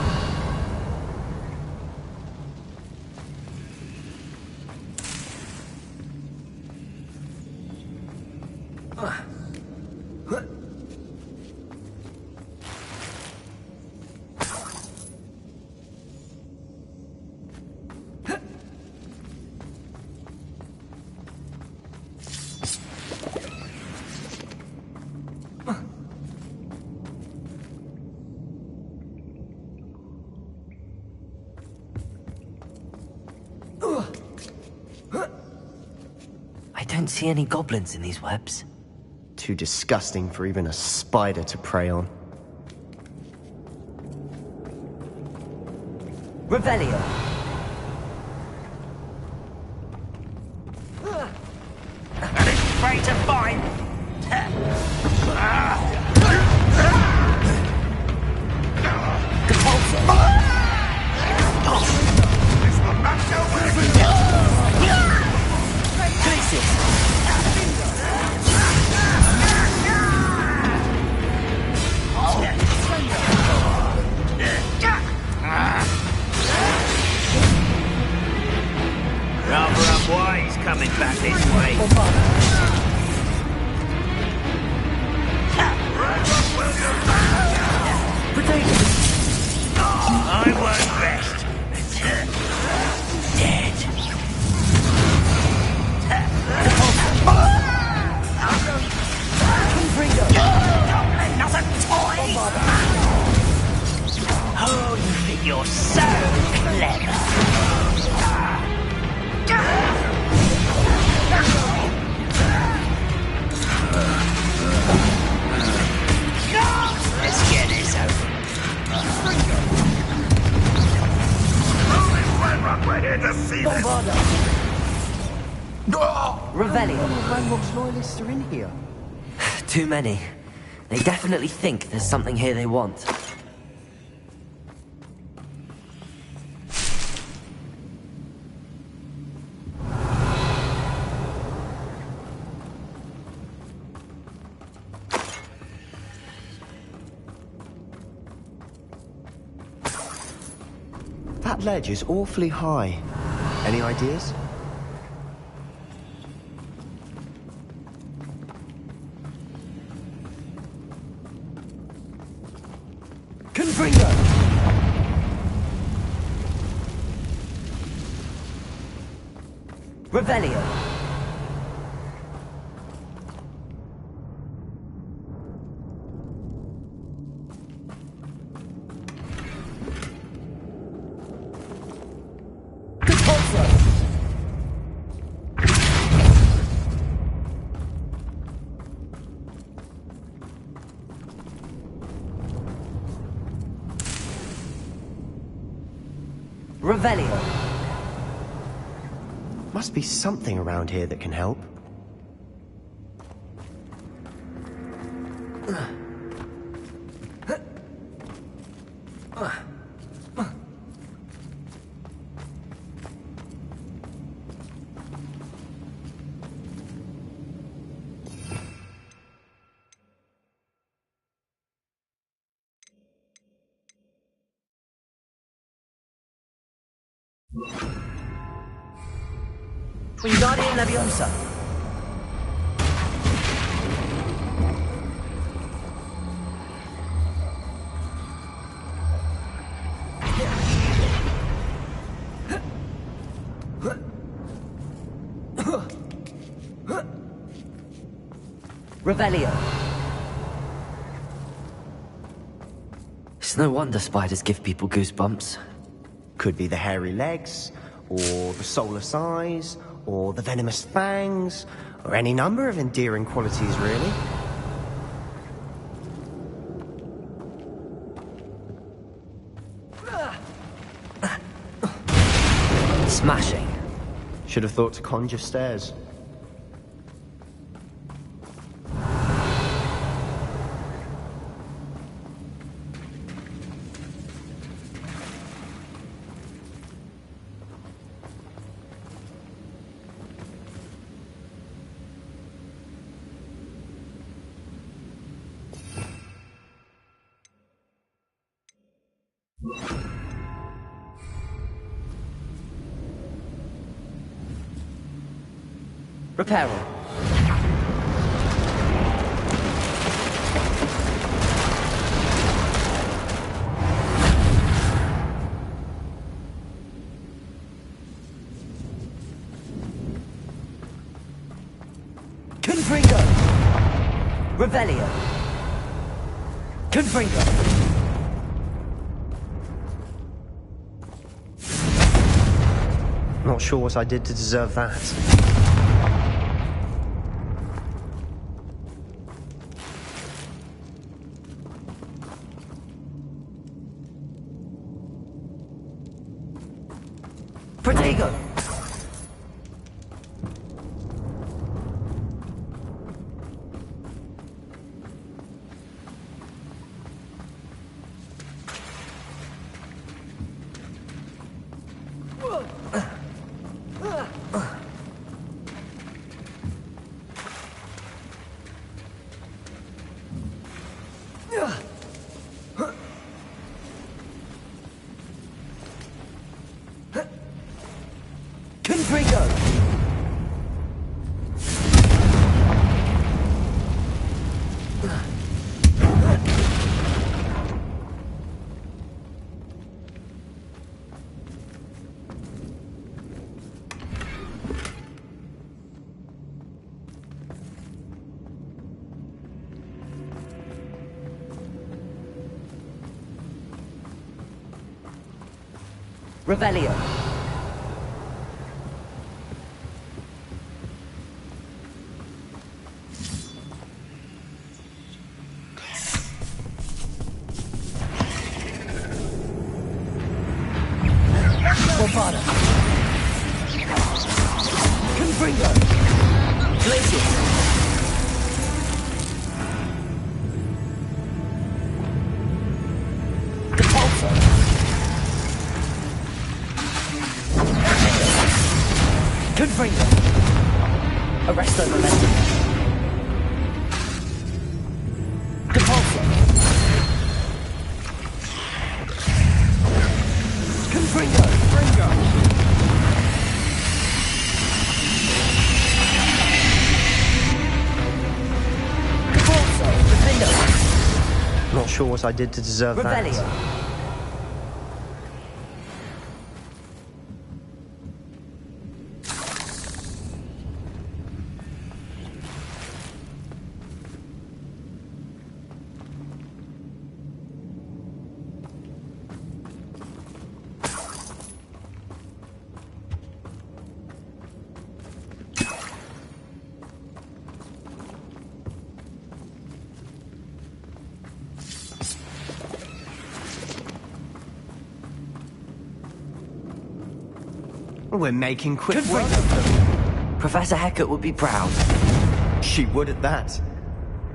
don't see any goblins in these webs. Too disgusting for even a spider to prey on. Revelio. And it's free to find. Rather unwise coming back this way. I won't rest. Dead. Another toy? Oh, you think you're so clever. Let's get this over. We're here to see this. Revelio. Ranrock's loyalists are in here. Too many. They definitely think there's something here they want. That ledge is awfully high. Any ideas? Confringo. Revelio. Revelio. Must be something around here that can help. Wingardium Leviosa. Revelio. It's no wonder spiders give people goosebumps. Could be the hairy legs, or the soulless eyes, or the venomous fangs, or any number of endearing qualities, really. Smashing. Should have thought to conjure stairs. Reparo. Confringo. Revelio. Confringo. Not sure what I did to deserve that. Configure! Revelio. Bovada. Confringo. Glacius. Depulso. Confringo. Arresto momentum. Depulso. Confringo. Not sure what I did to deserve Revelio. that. We're making quick work of them. Professor Hecat would be proud. She would at that.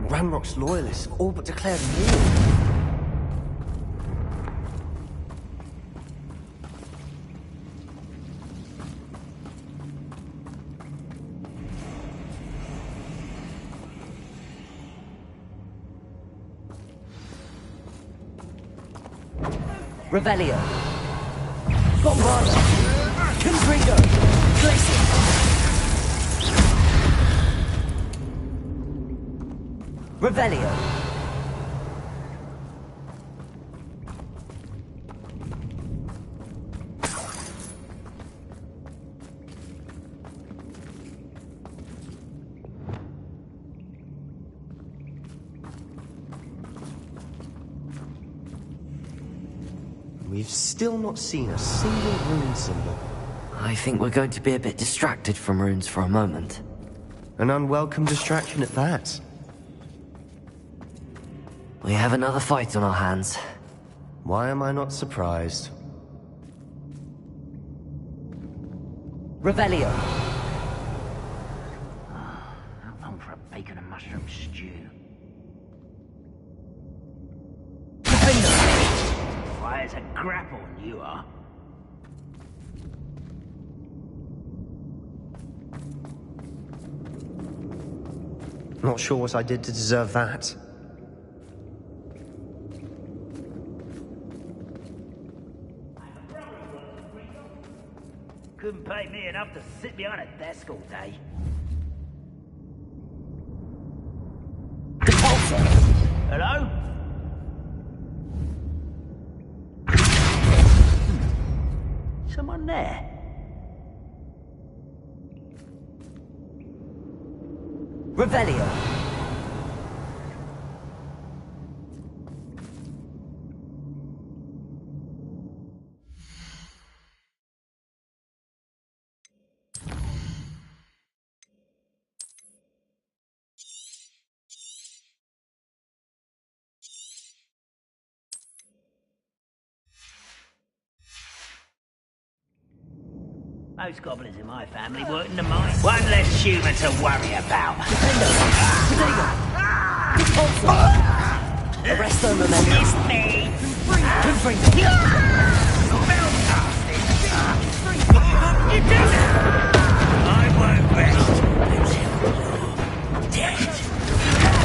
Ranrock's loyalists have all but declared war. Revelio. Bombard. Confringo. Glacius. Revelio. We've still not seen a single rune symbol. I think we're going to be a bit distracted from runes for a moment. An unwelcome distraction at that. We have another fight on our hands. Why am I not surprised? Revelio. How long for a bacon and mushroom stew? Why, it's a grapple, you are. Not sure what I did to deserve that. Couldn't pay me enough to sit behind a desk all day. Hello? Someone there? Revelio. Most goblins in my family work in the mines. One less human to worry about. Arrest them, remember. It's me. You do that. I won't rest until you're dead.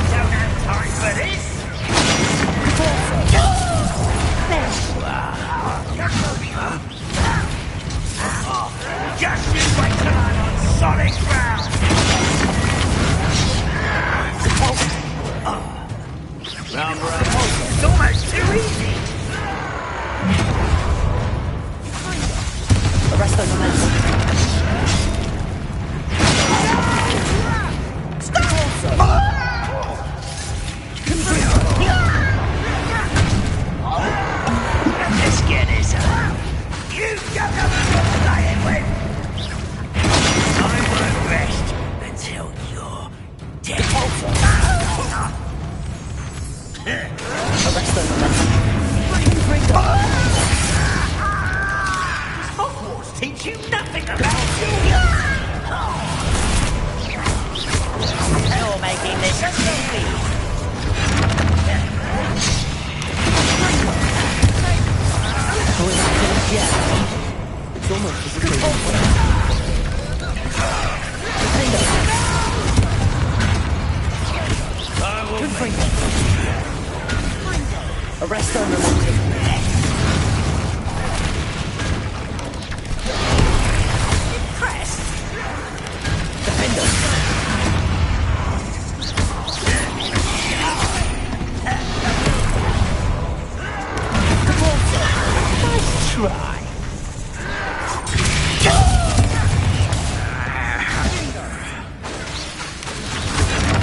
Don't have time for this. Just you wait till I'm on solid ground! It's almost too easy! Arrest them, remember. Let's get this up! You don't know what you're playing with! I won't rest until you're dead. Arrest them, remember. Does Hogwarts teach you nothing about you? You're making this easy. It's almost as if they Arrest them, remember. Impressed? Defender. Nice try.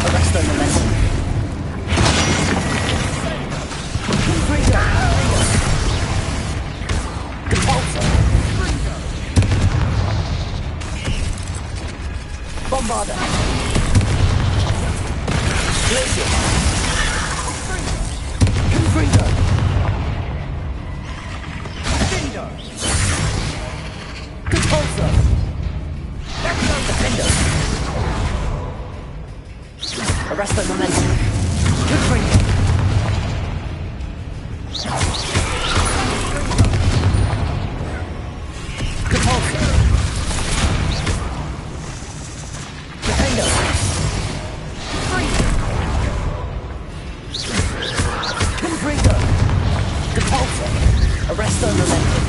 Arrest them, remember. Bombarder. Glacier. Confringo. Defender. Compulsor. Defender. Arrest the momentum. Confringo. Compulsor. Arrest on momentum.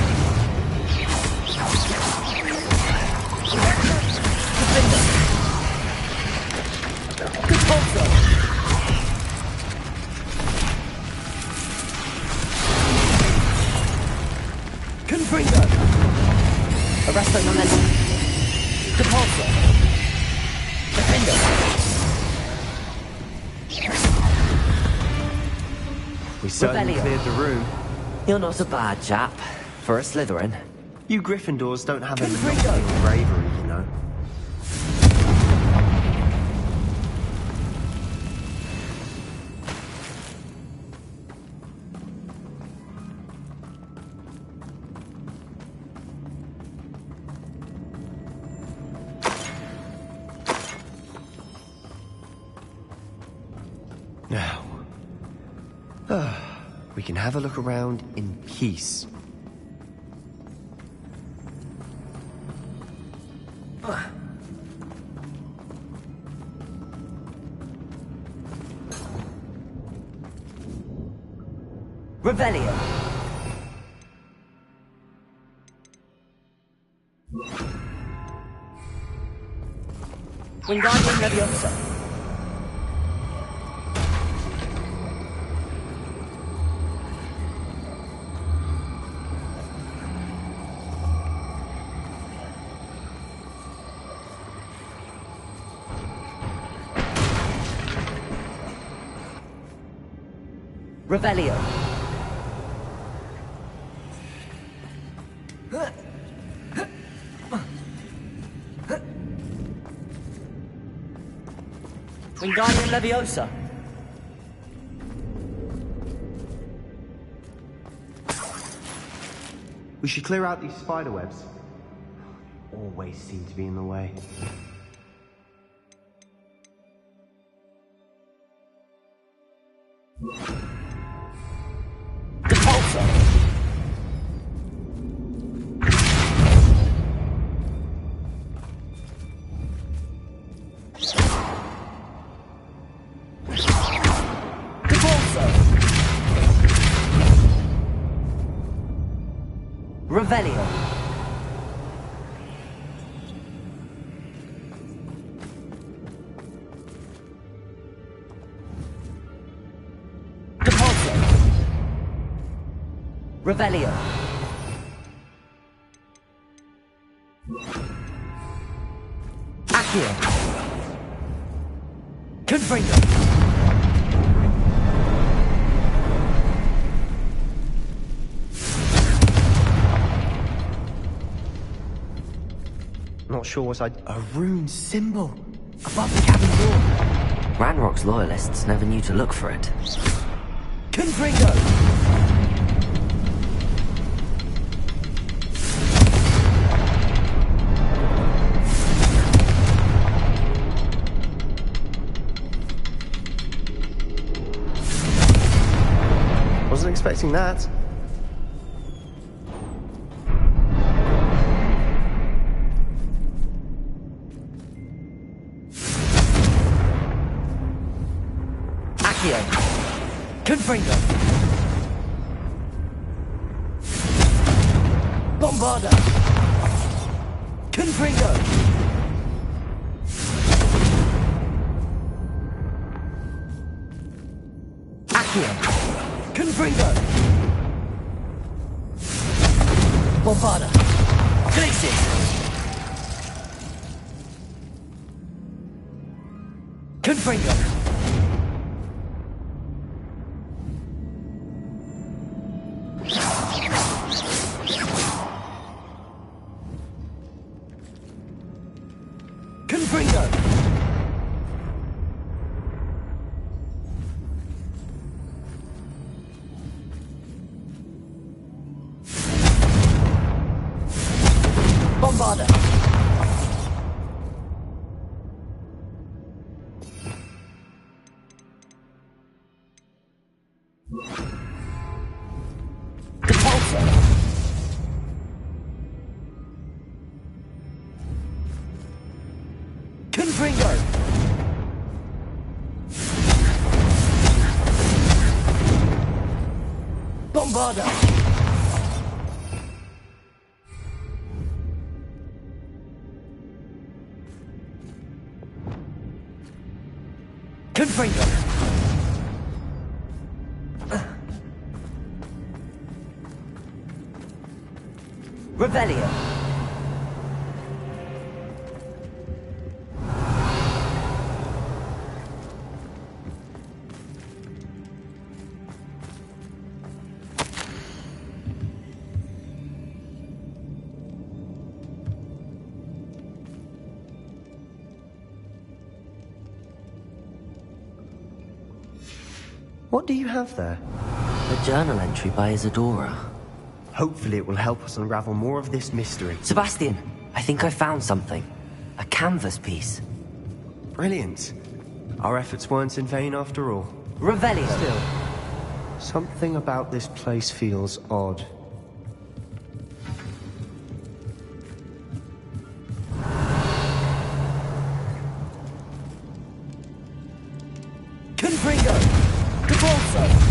Defender. Compulsor. Confringo. Arrest on momentum. Compulsor. Defender. We certainly Rebellion. cleared the room. You're not a bad chap for a Slytherin. You Gryffindors don't have any bravery, you know. Now, we can have a look around in peace. Revelio. Wingardium Leviosa. Revelio. Wingardium Leviosa. We should clear out these spider webs. always seem to be in the way. Revelio. Depulso. Revelio. Accio. Confringo. Not sure what a rune symbol above the cabin door. Ranrock's loyalists never knew to look for it. Confringo. Wasn't expecting that. Confringo. Bombarda. Confringo. Accio. Confringo. Bombarda. Glacis. Confringo. Confringo! Bombarda! Depulso! Confringo! Bombarda! Confringo! Revelio! What do you have there? A journal entry by Isadora. Hopefully it will help us unravel more of this mystery. Sebastian, I think I found something. A canvas piece. Brilliant. Our efforts weren't in vain after all. Revelio! Still, something about this place feels odd. Confringo! Depulso!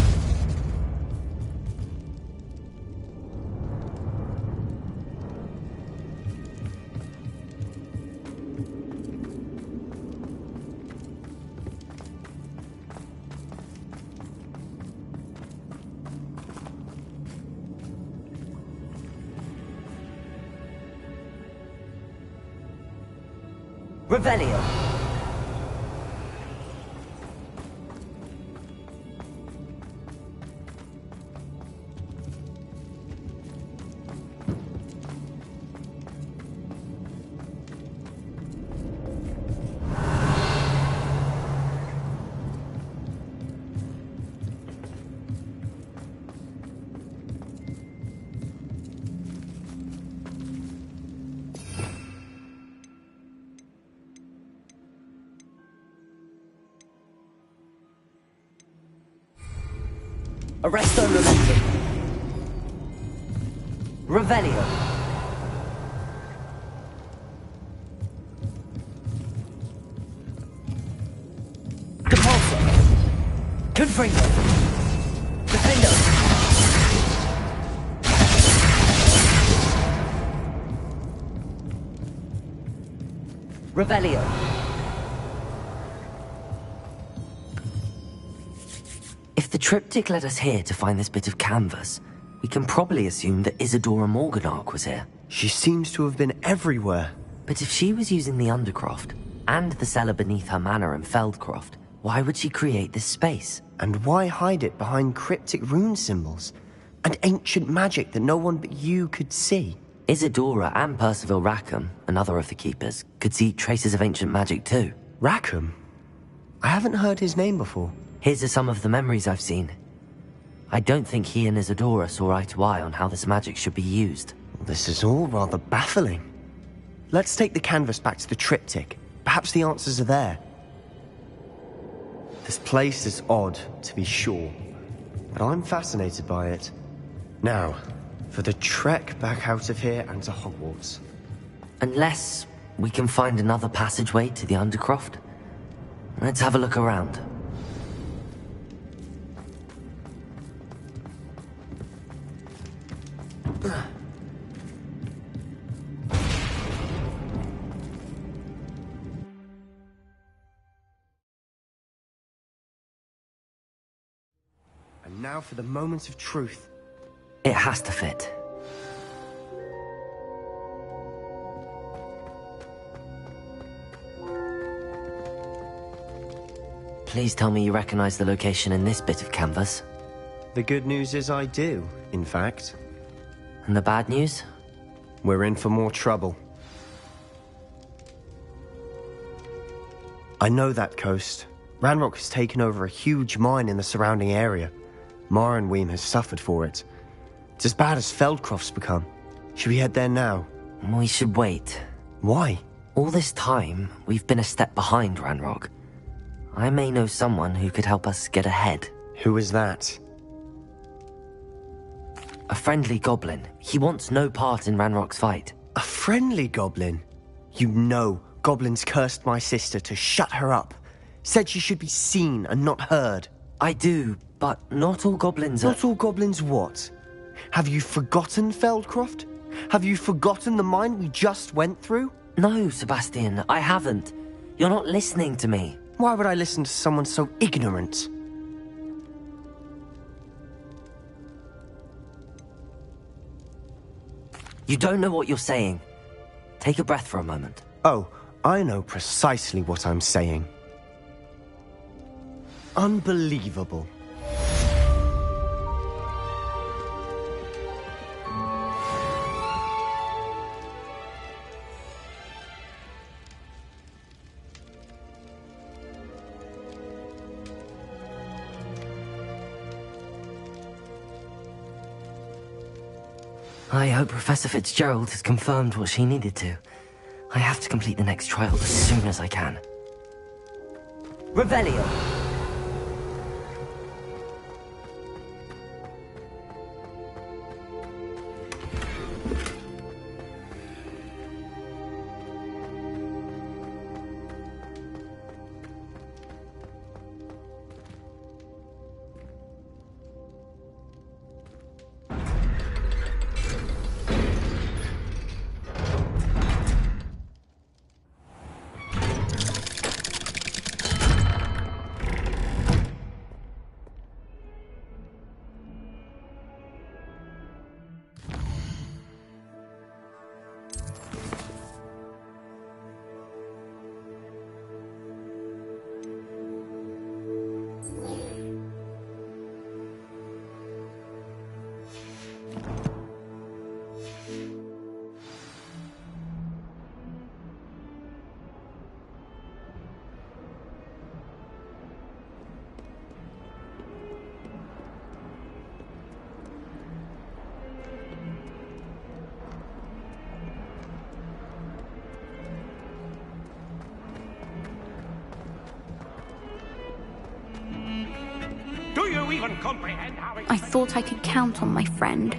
Revelio! Arresto Momentum. Revelio. Depulso. Confringo. Defendo. Revelio. If the triptych led us here to find this bit of canvas, we can probably assume that Isadora Morganark was here. She seems to have been everywhere. But if she was using the Undercroft, and the cellar beneath her manor in Feldcroft, why would she create this space? And why hide it behind cryptic rune symbols? And ancient magic that no one but you could see? Isadora and Percival Rackham, another of the Keepers, could see traces of ancient magic too. Rackham? I haven't heard his name before. His are some of the memories I've seen. I don't think he and Isadora saw eye to eye on how this magic should be used. This is all rather baffling. Let's take the canvas back to the triptych. Perhaps the answers are there. This place is odd, to be sure, but I'm fascinated by it. Now, for the trek back out of here and to Hogwarts. Unless we can find another passageway to the Undercroft. Let's have a look around. And now for the moment of truth. It has to fit. Please tell me you recognize the location in this bit of canvas. The good news is I do, in fact. And the bad news? We're in for more trouble. I know that coast. Ranrock has taken over a huge mine in the surrounding area. Mornweem has suffered for it. It's as bad as Feldcroft's become. Should we head there now? We should wait. Why? All this time, we've been a step behind Ranrock. I may know someone who could help us get ahead. Who is that? A friendly goblin. He wants no part in Ranrock's fight. A friendly goblin? You know, goblins cursed my sister to shut her up. Said she should be seen and not heard. I do, but not all goblins are... Not all goblins what? Have you forgotten Feldcroft? Have you forgotten the mine we just went through? No, Sebastian, I haven't. You're not listening to me. Why would I listen to someone so ignorant? You don't know what you're saying. Take a breath for a moment. Oh, I know precisely what I'm saying. Unbelievable. I hope Professor Fitzgerald has confirmed what she needed to. I have to complete the next trial as soon as I can. Revelio. Do you even comprehend how I thought I could count on my friend.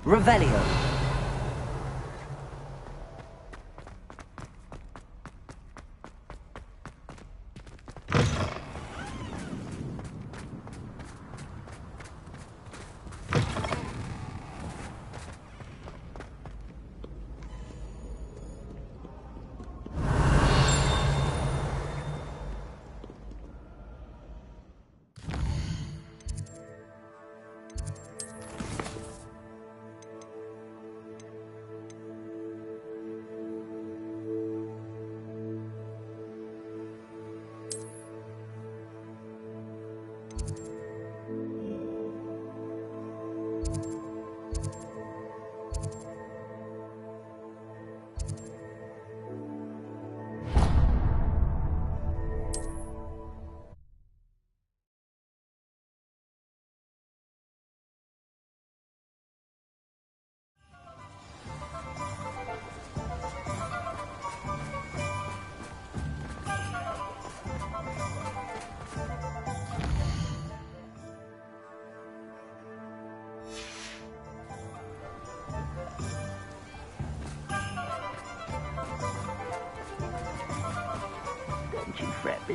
Revelio.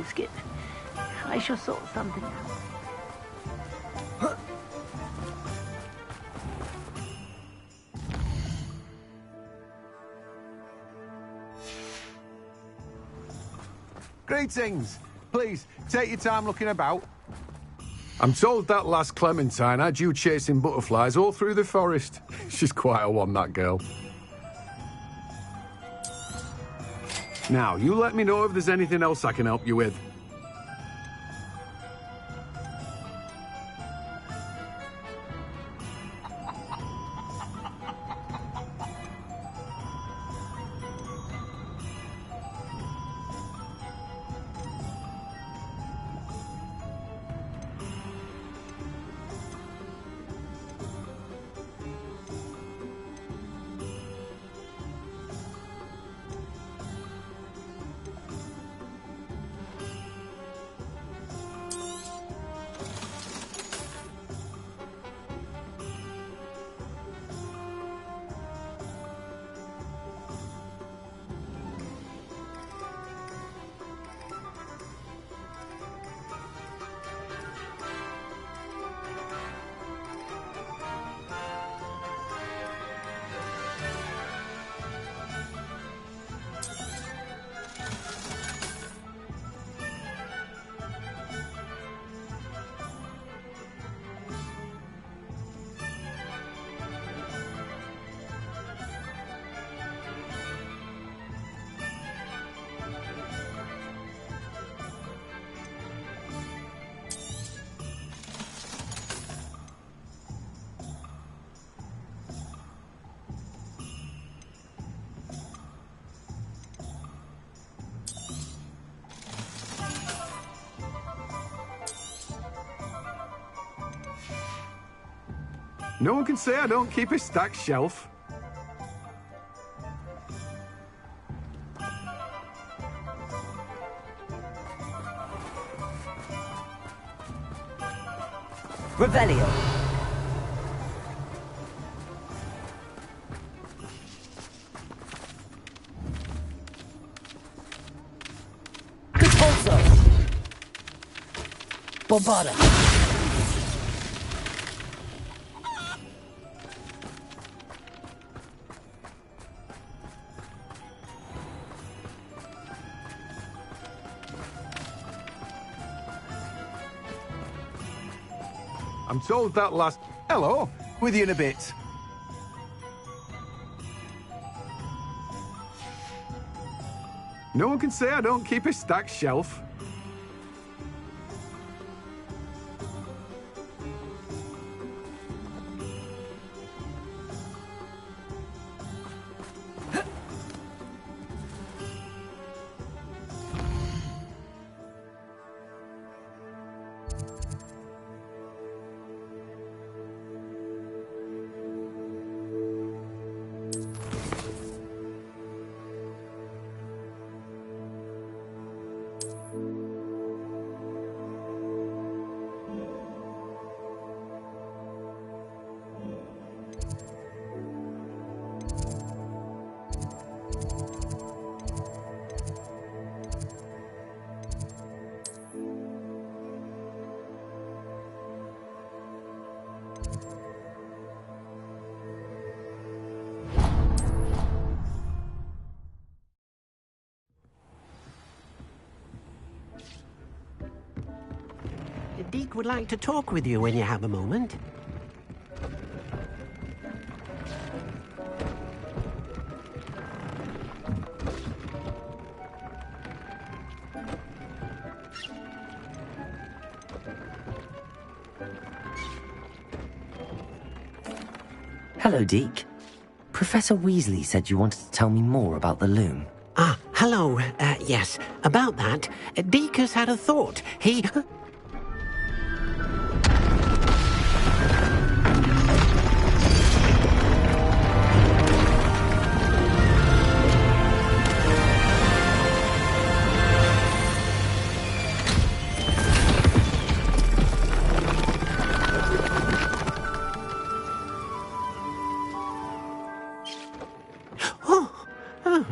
biscuit. I shall sort something out. Greetings. Please, take your time looking about. I'm told that last Clementine had you chasing butterflies all through the forest. She's quite a one, that girl. Now, you let me know if there's anything else I can help you with. No one can say I don't keep a stacked shelf. Revelio. Repulso. Bombada. I'm told that last... Hello, with you in a bit. No one can say I don't keep a stacked shelf. Deke would like to talk with you when you have a moment. Hello, Deke. Professor Weasley said you wanted to tell me more about the loom. Ah, hello. Yes, about that. Deke has had a thought. He...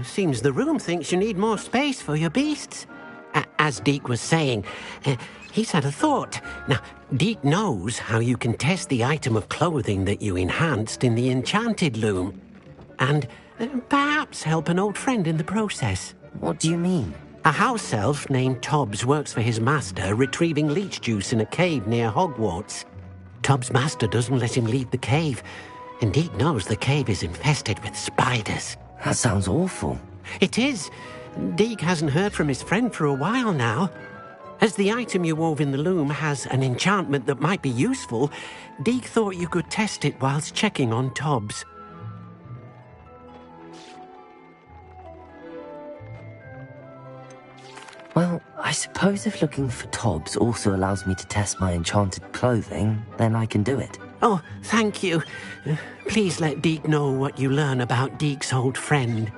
Seems the room thinks you need more space for your beasts. as Deke was saying, he's had a thought. Now, Deke knows how you can test the item of clothing that you enhanced in the enchanted loom. And perhaps help an old friend in the process. What do you mean? A house elf named Tobbs works for his master, retrieving leech juice in a cave near Hogwarts. Tobbs' master doesn't let him leave the cave, and Deke knows the cave is infested with spiders. That sounds awful. It is. Deke hasn't heard from his friend for a while now. As the item you wove in the loom has an enchantment that might be useful, Deke thought you could test it whilst checking on Tobbs. Well, I suppose if looking for Tobbs also allows me to test my enchanted clothing, then I can do it. Oh, thank you. Please let Deke know what you learn about Deke's old friend.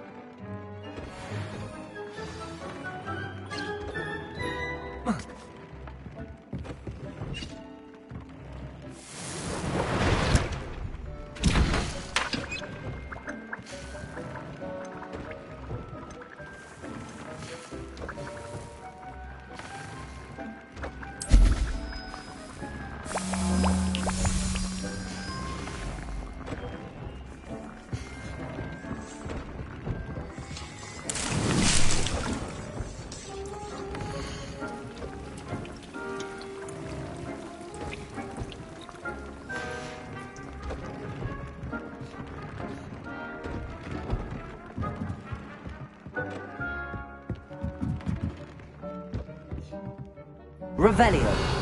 Revelio.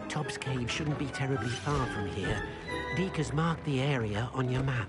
Tobbs Cave shouldn't be terribly far from here. Deke has marked the area on your map.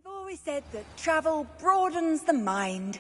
I've always said that travel broadens the mind.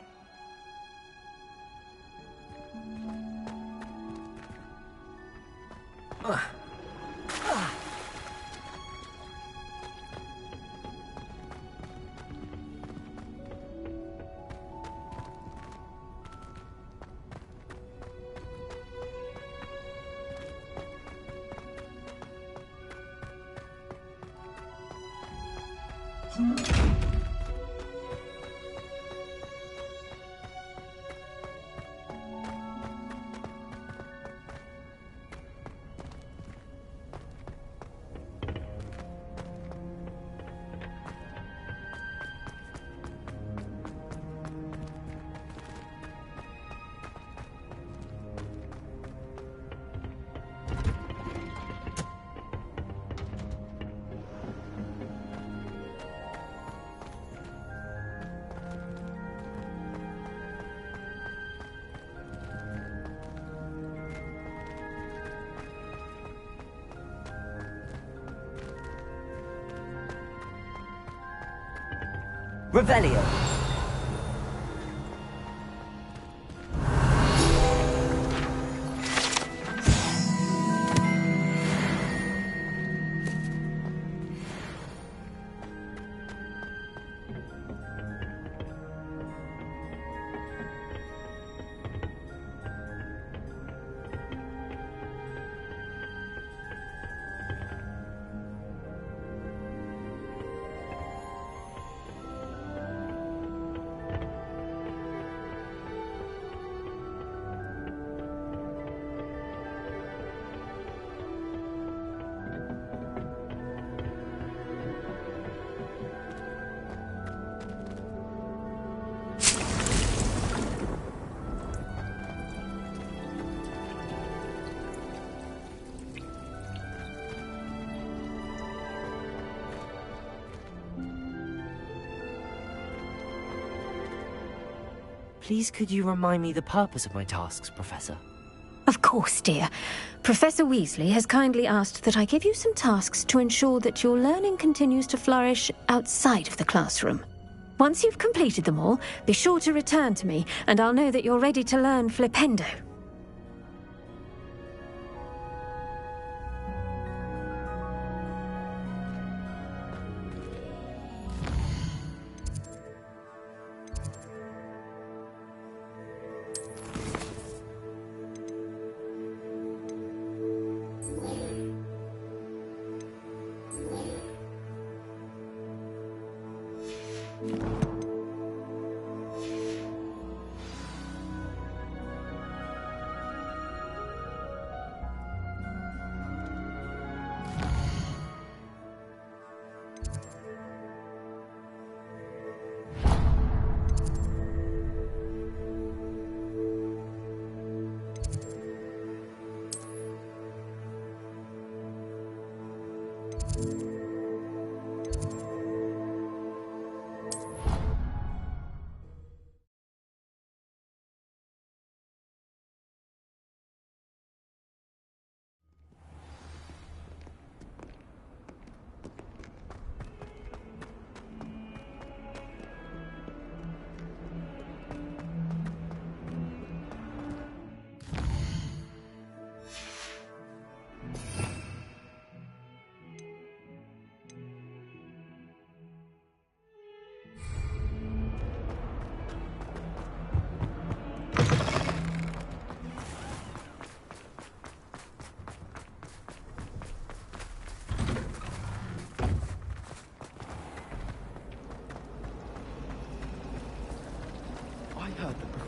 Revelio. Please could you remind me the purpose of my tasks, Professor? Of course, dear. Professor Weasley has kindly asked that I give you some tasks to ensure that your learning continues to flourish outside of the classroom. Once you've completed them all, be sure to return to me, and I'll know that you're ready to learn Flipendo.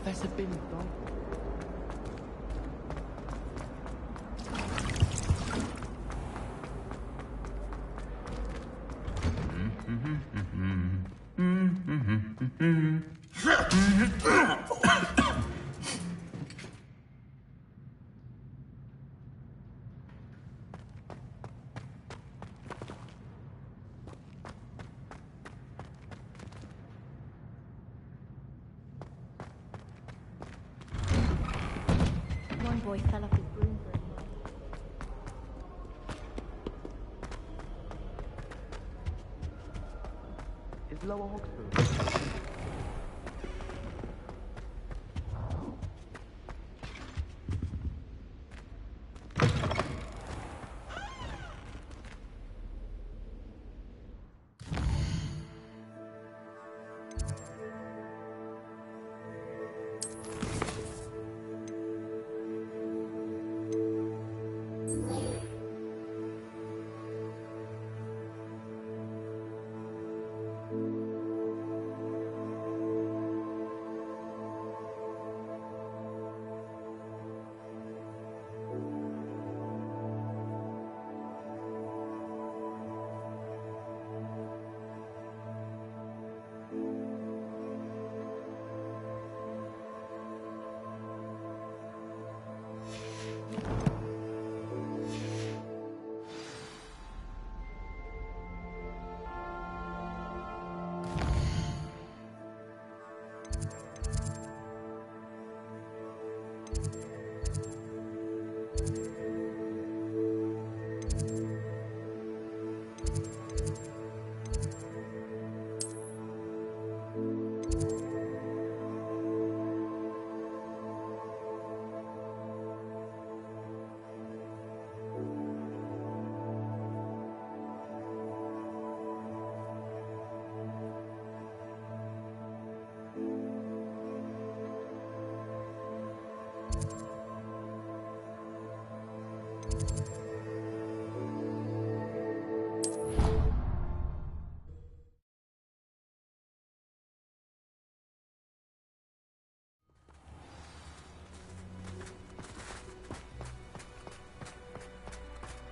Professor Bin's gone. Some boy fell off his broom for a while. Is Lower Hawksbury?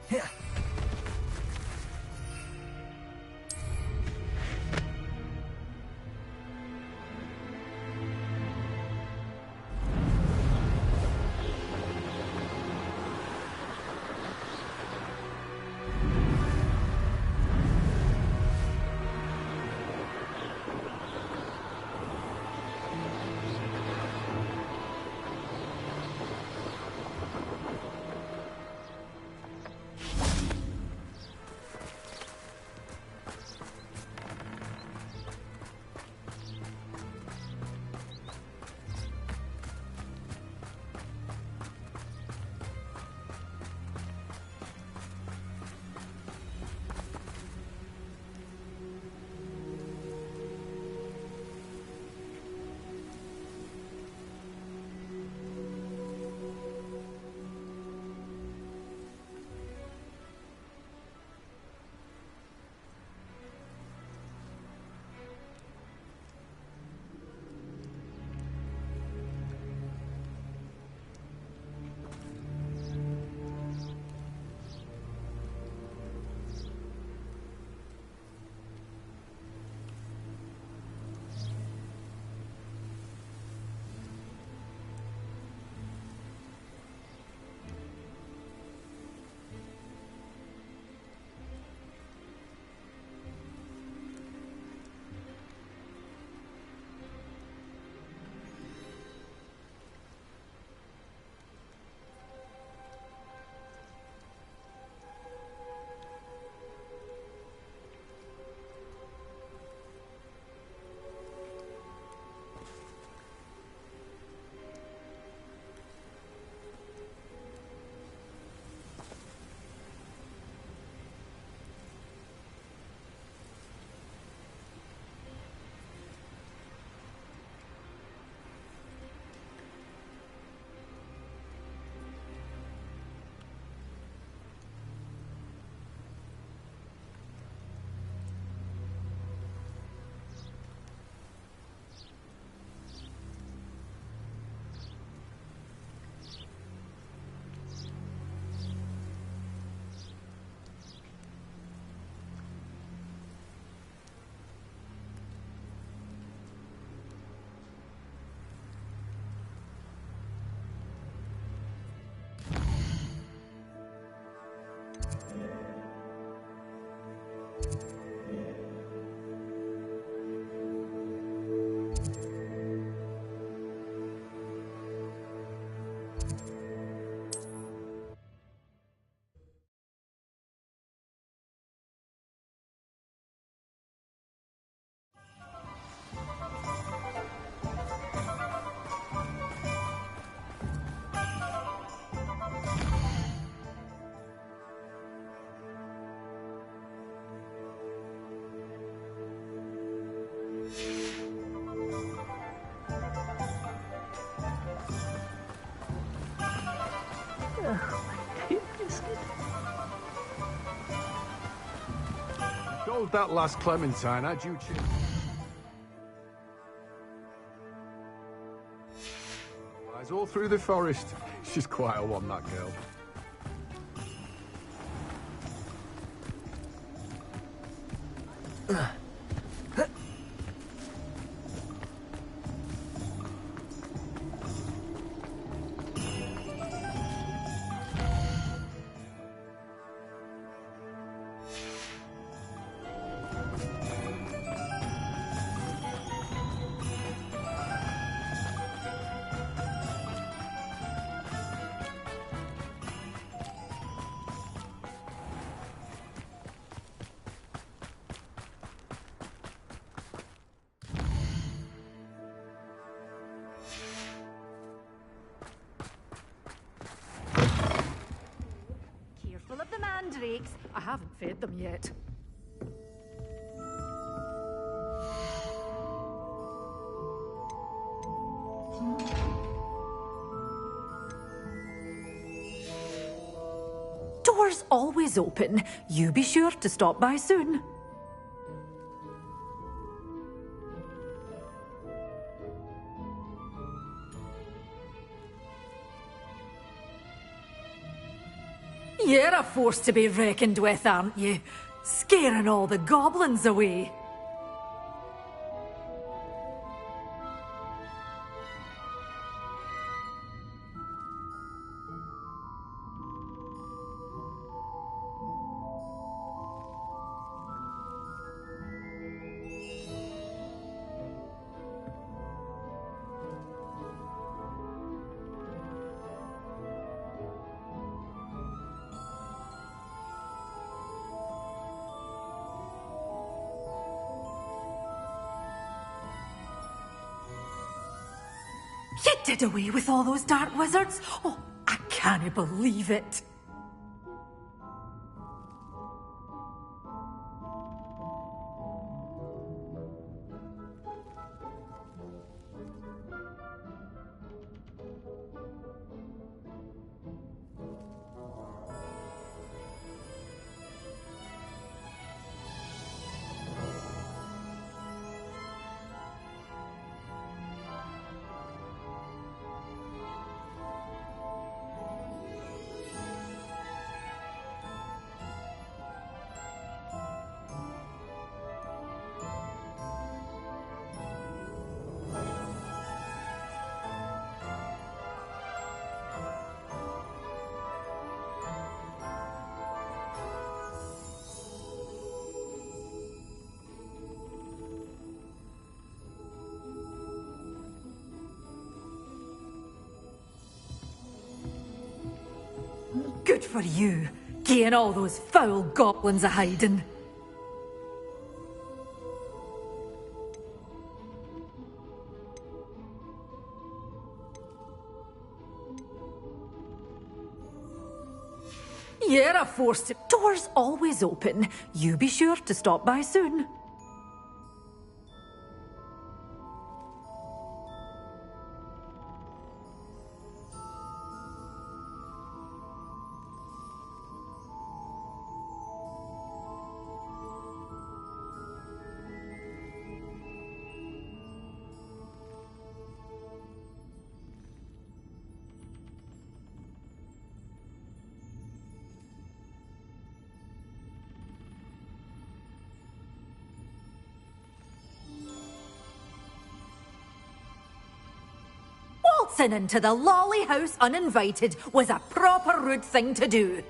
Here. Sold that last Clementine, had you checked? Lies all through the forest. She's quite a one, that girl. Careful of the mandrakes. I haven't fed them yet. Doors always open. You be sure to stop by soon. You're a force to be reckoned with, aren't you? Scaring all the goblins away. You did away with all those dark wizards? Oh, I can't believe it. Good for you, getting all those foul goblins a hiding. You're a force to... Doors always open. You be sure to stop by soon. Waltzing into the lolly house uninvited was a proper rude thing to do.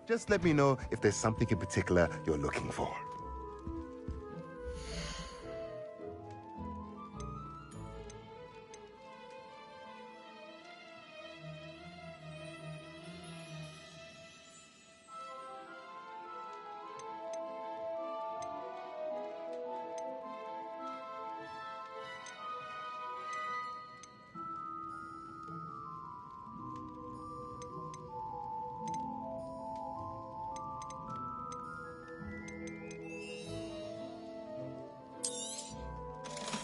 Just let me know if there's something in particular you're looking for.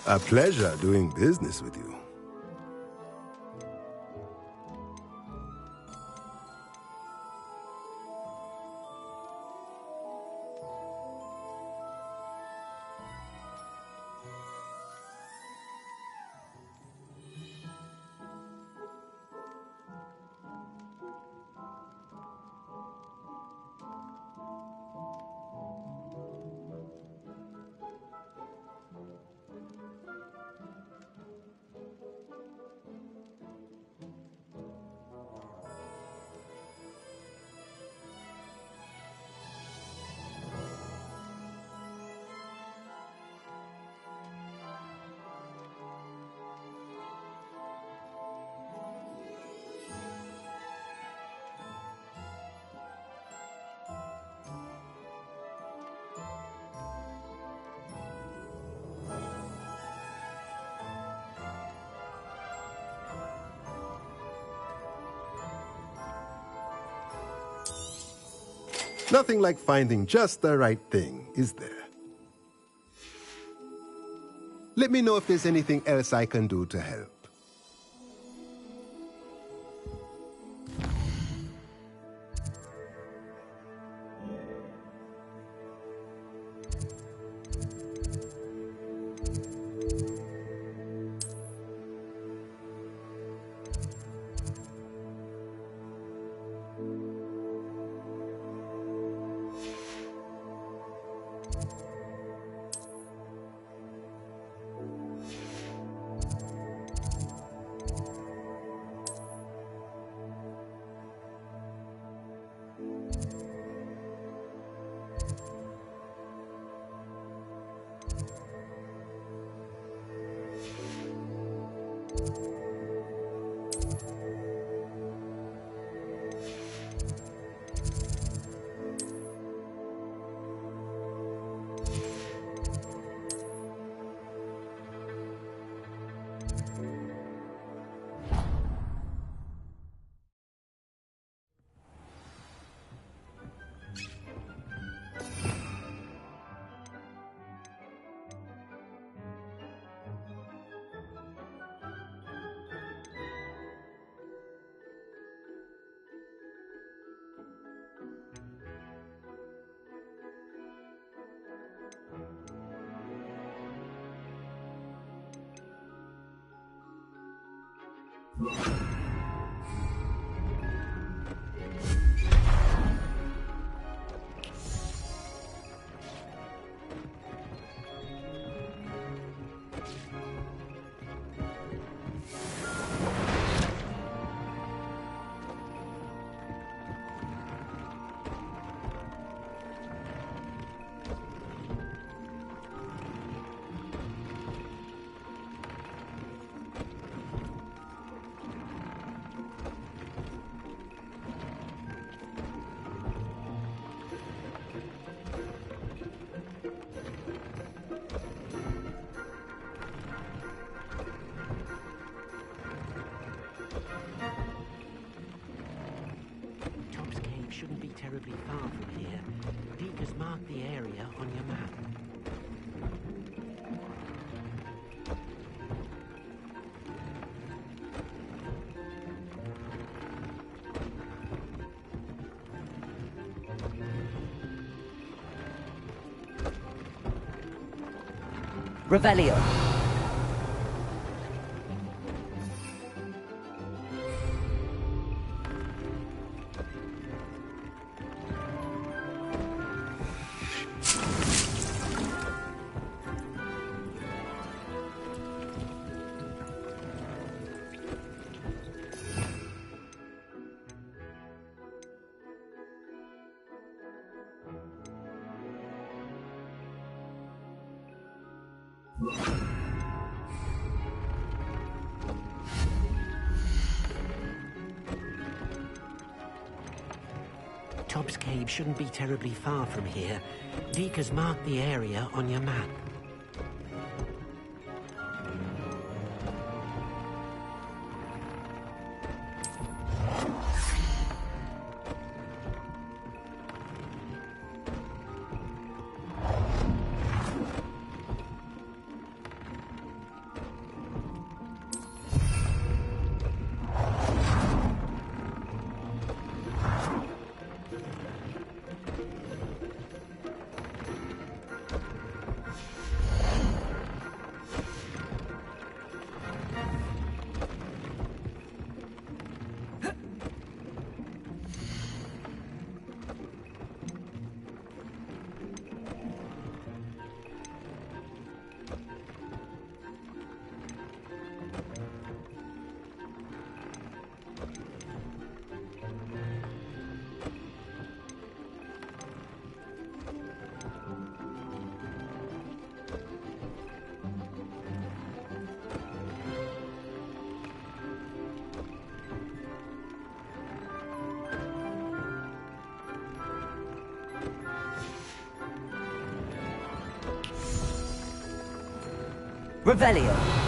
A pleasure doing business with you. Nothing like finding just the right thing, is there? Let me know if there's anything else I can do to help. Shouldn't be terribly far from here. Deke has marked the area on your map. Revelio. Tobbs Cave shouldn't be terribly far from here. Deke has marked the area on your map. Revelio.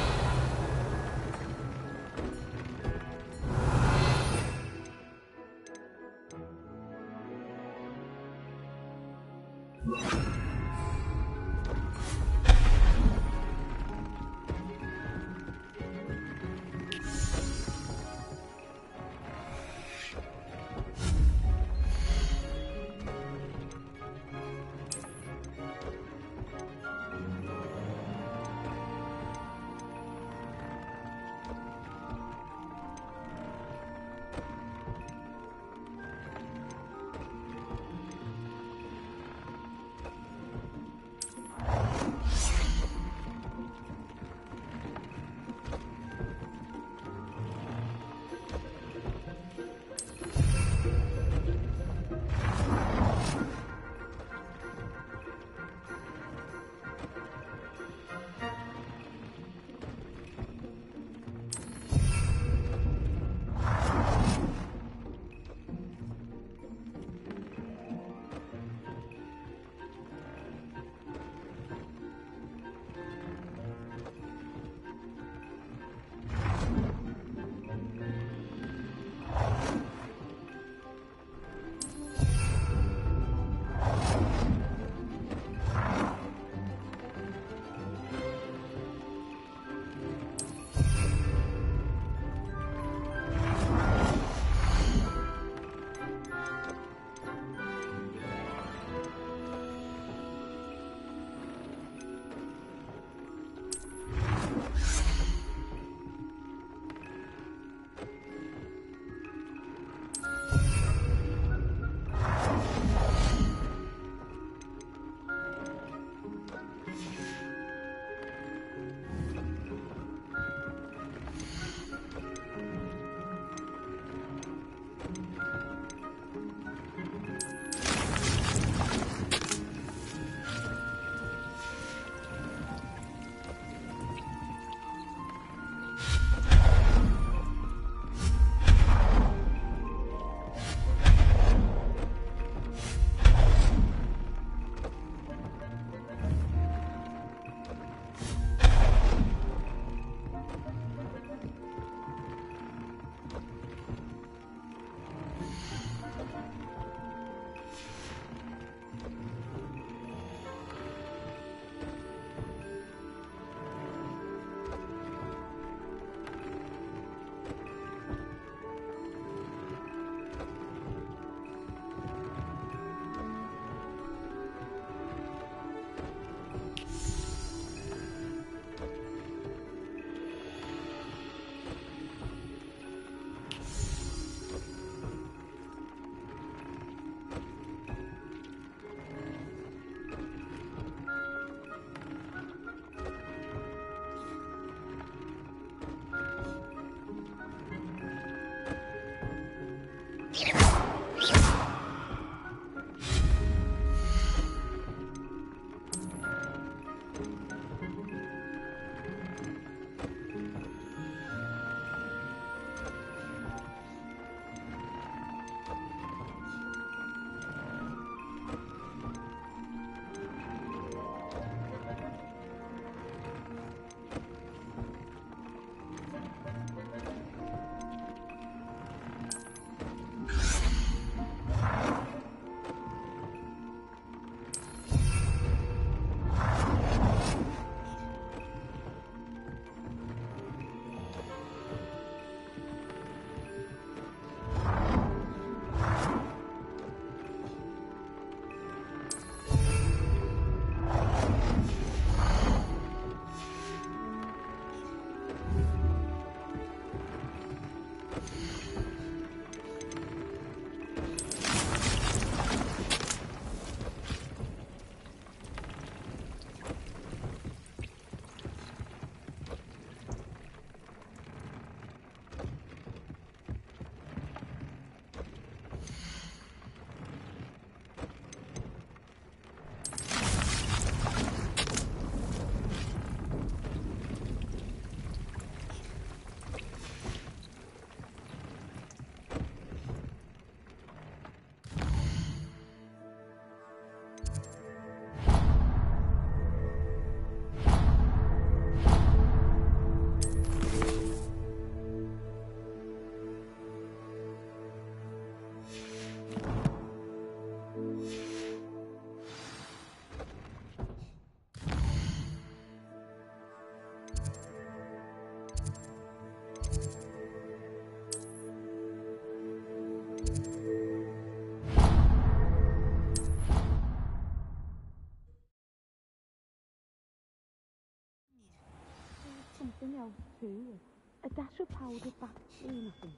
too. A dash of powder, but nothing.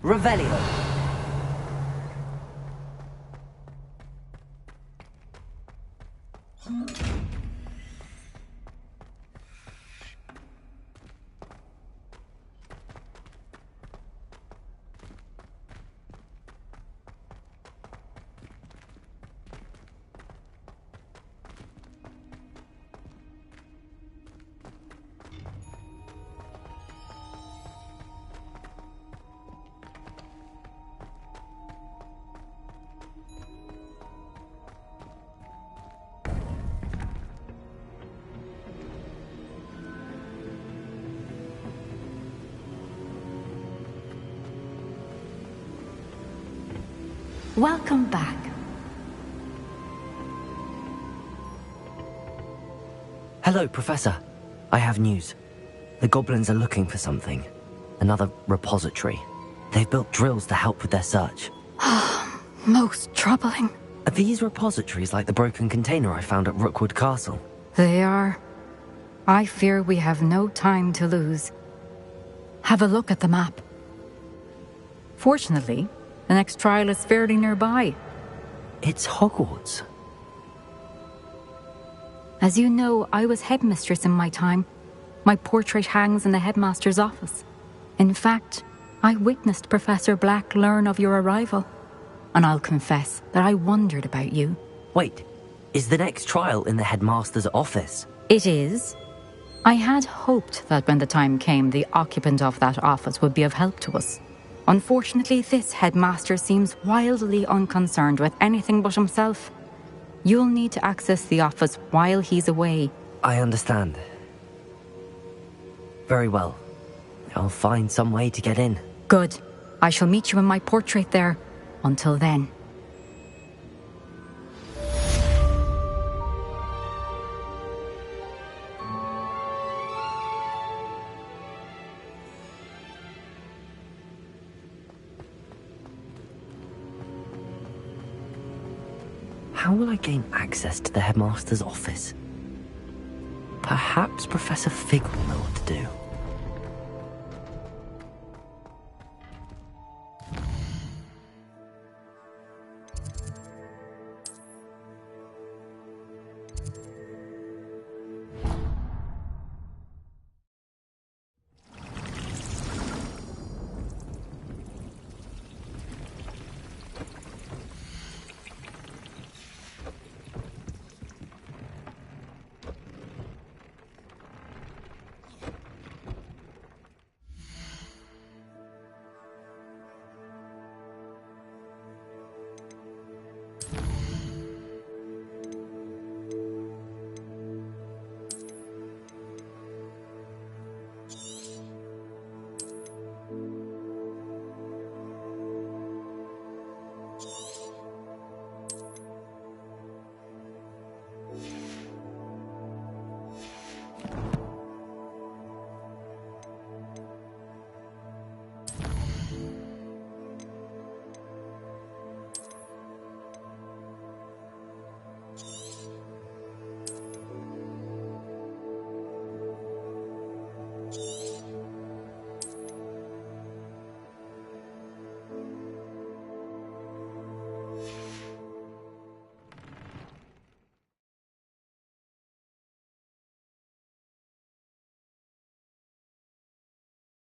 Revelio. Welcome back. Hello, Professor. I have news. The goblins are looking for something. Another repository. They've built drills to help with their search. Most troubling. Are these repositories like the broken container I found at Rookwood Castle? They are. I fear we have no time to lose. Have a look at the map. Fortunately, the next trial is fairly nearby. It's Hogwarts. As you know, I was headmistress in my time. My portrait hangs in the headmaster's office. In fact, I witnessed Professor Black learn of your arrival. And I'll confess that I wondered about you. Wait, is the next trial in the headmaster's office? It is. I had hoped that when the time came, the occupant of that office would be of help to us. Unfortunately, this headmaster seems wildly unconcerned with anything but himself. You'll need to access the office while he's away. I understand. Very well. I'll find some way to get in. Good. I shall meet you in my portrait there. Until then. How will I gain access to the headmaster's office? Perhaps Professor Fig will know what to do.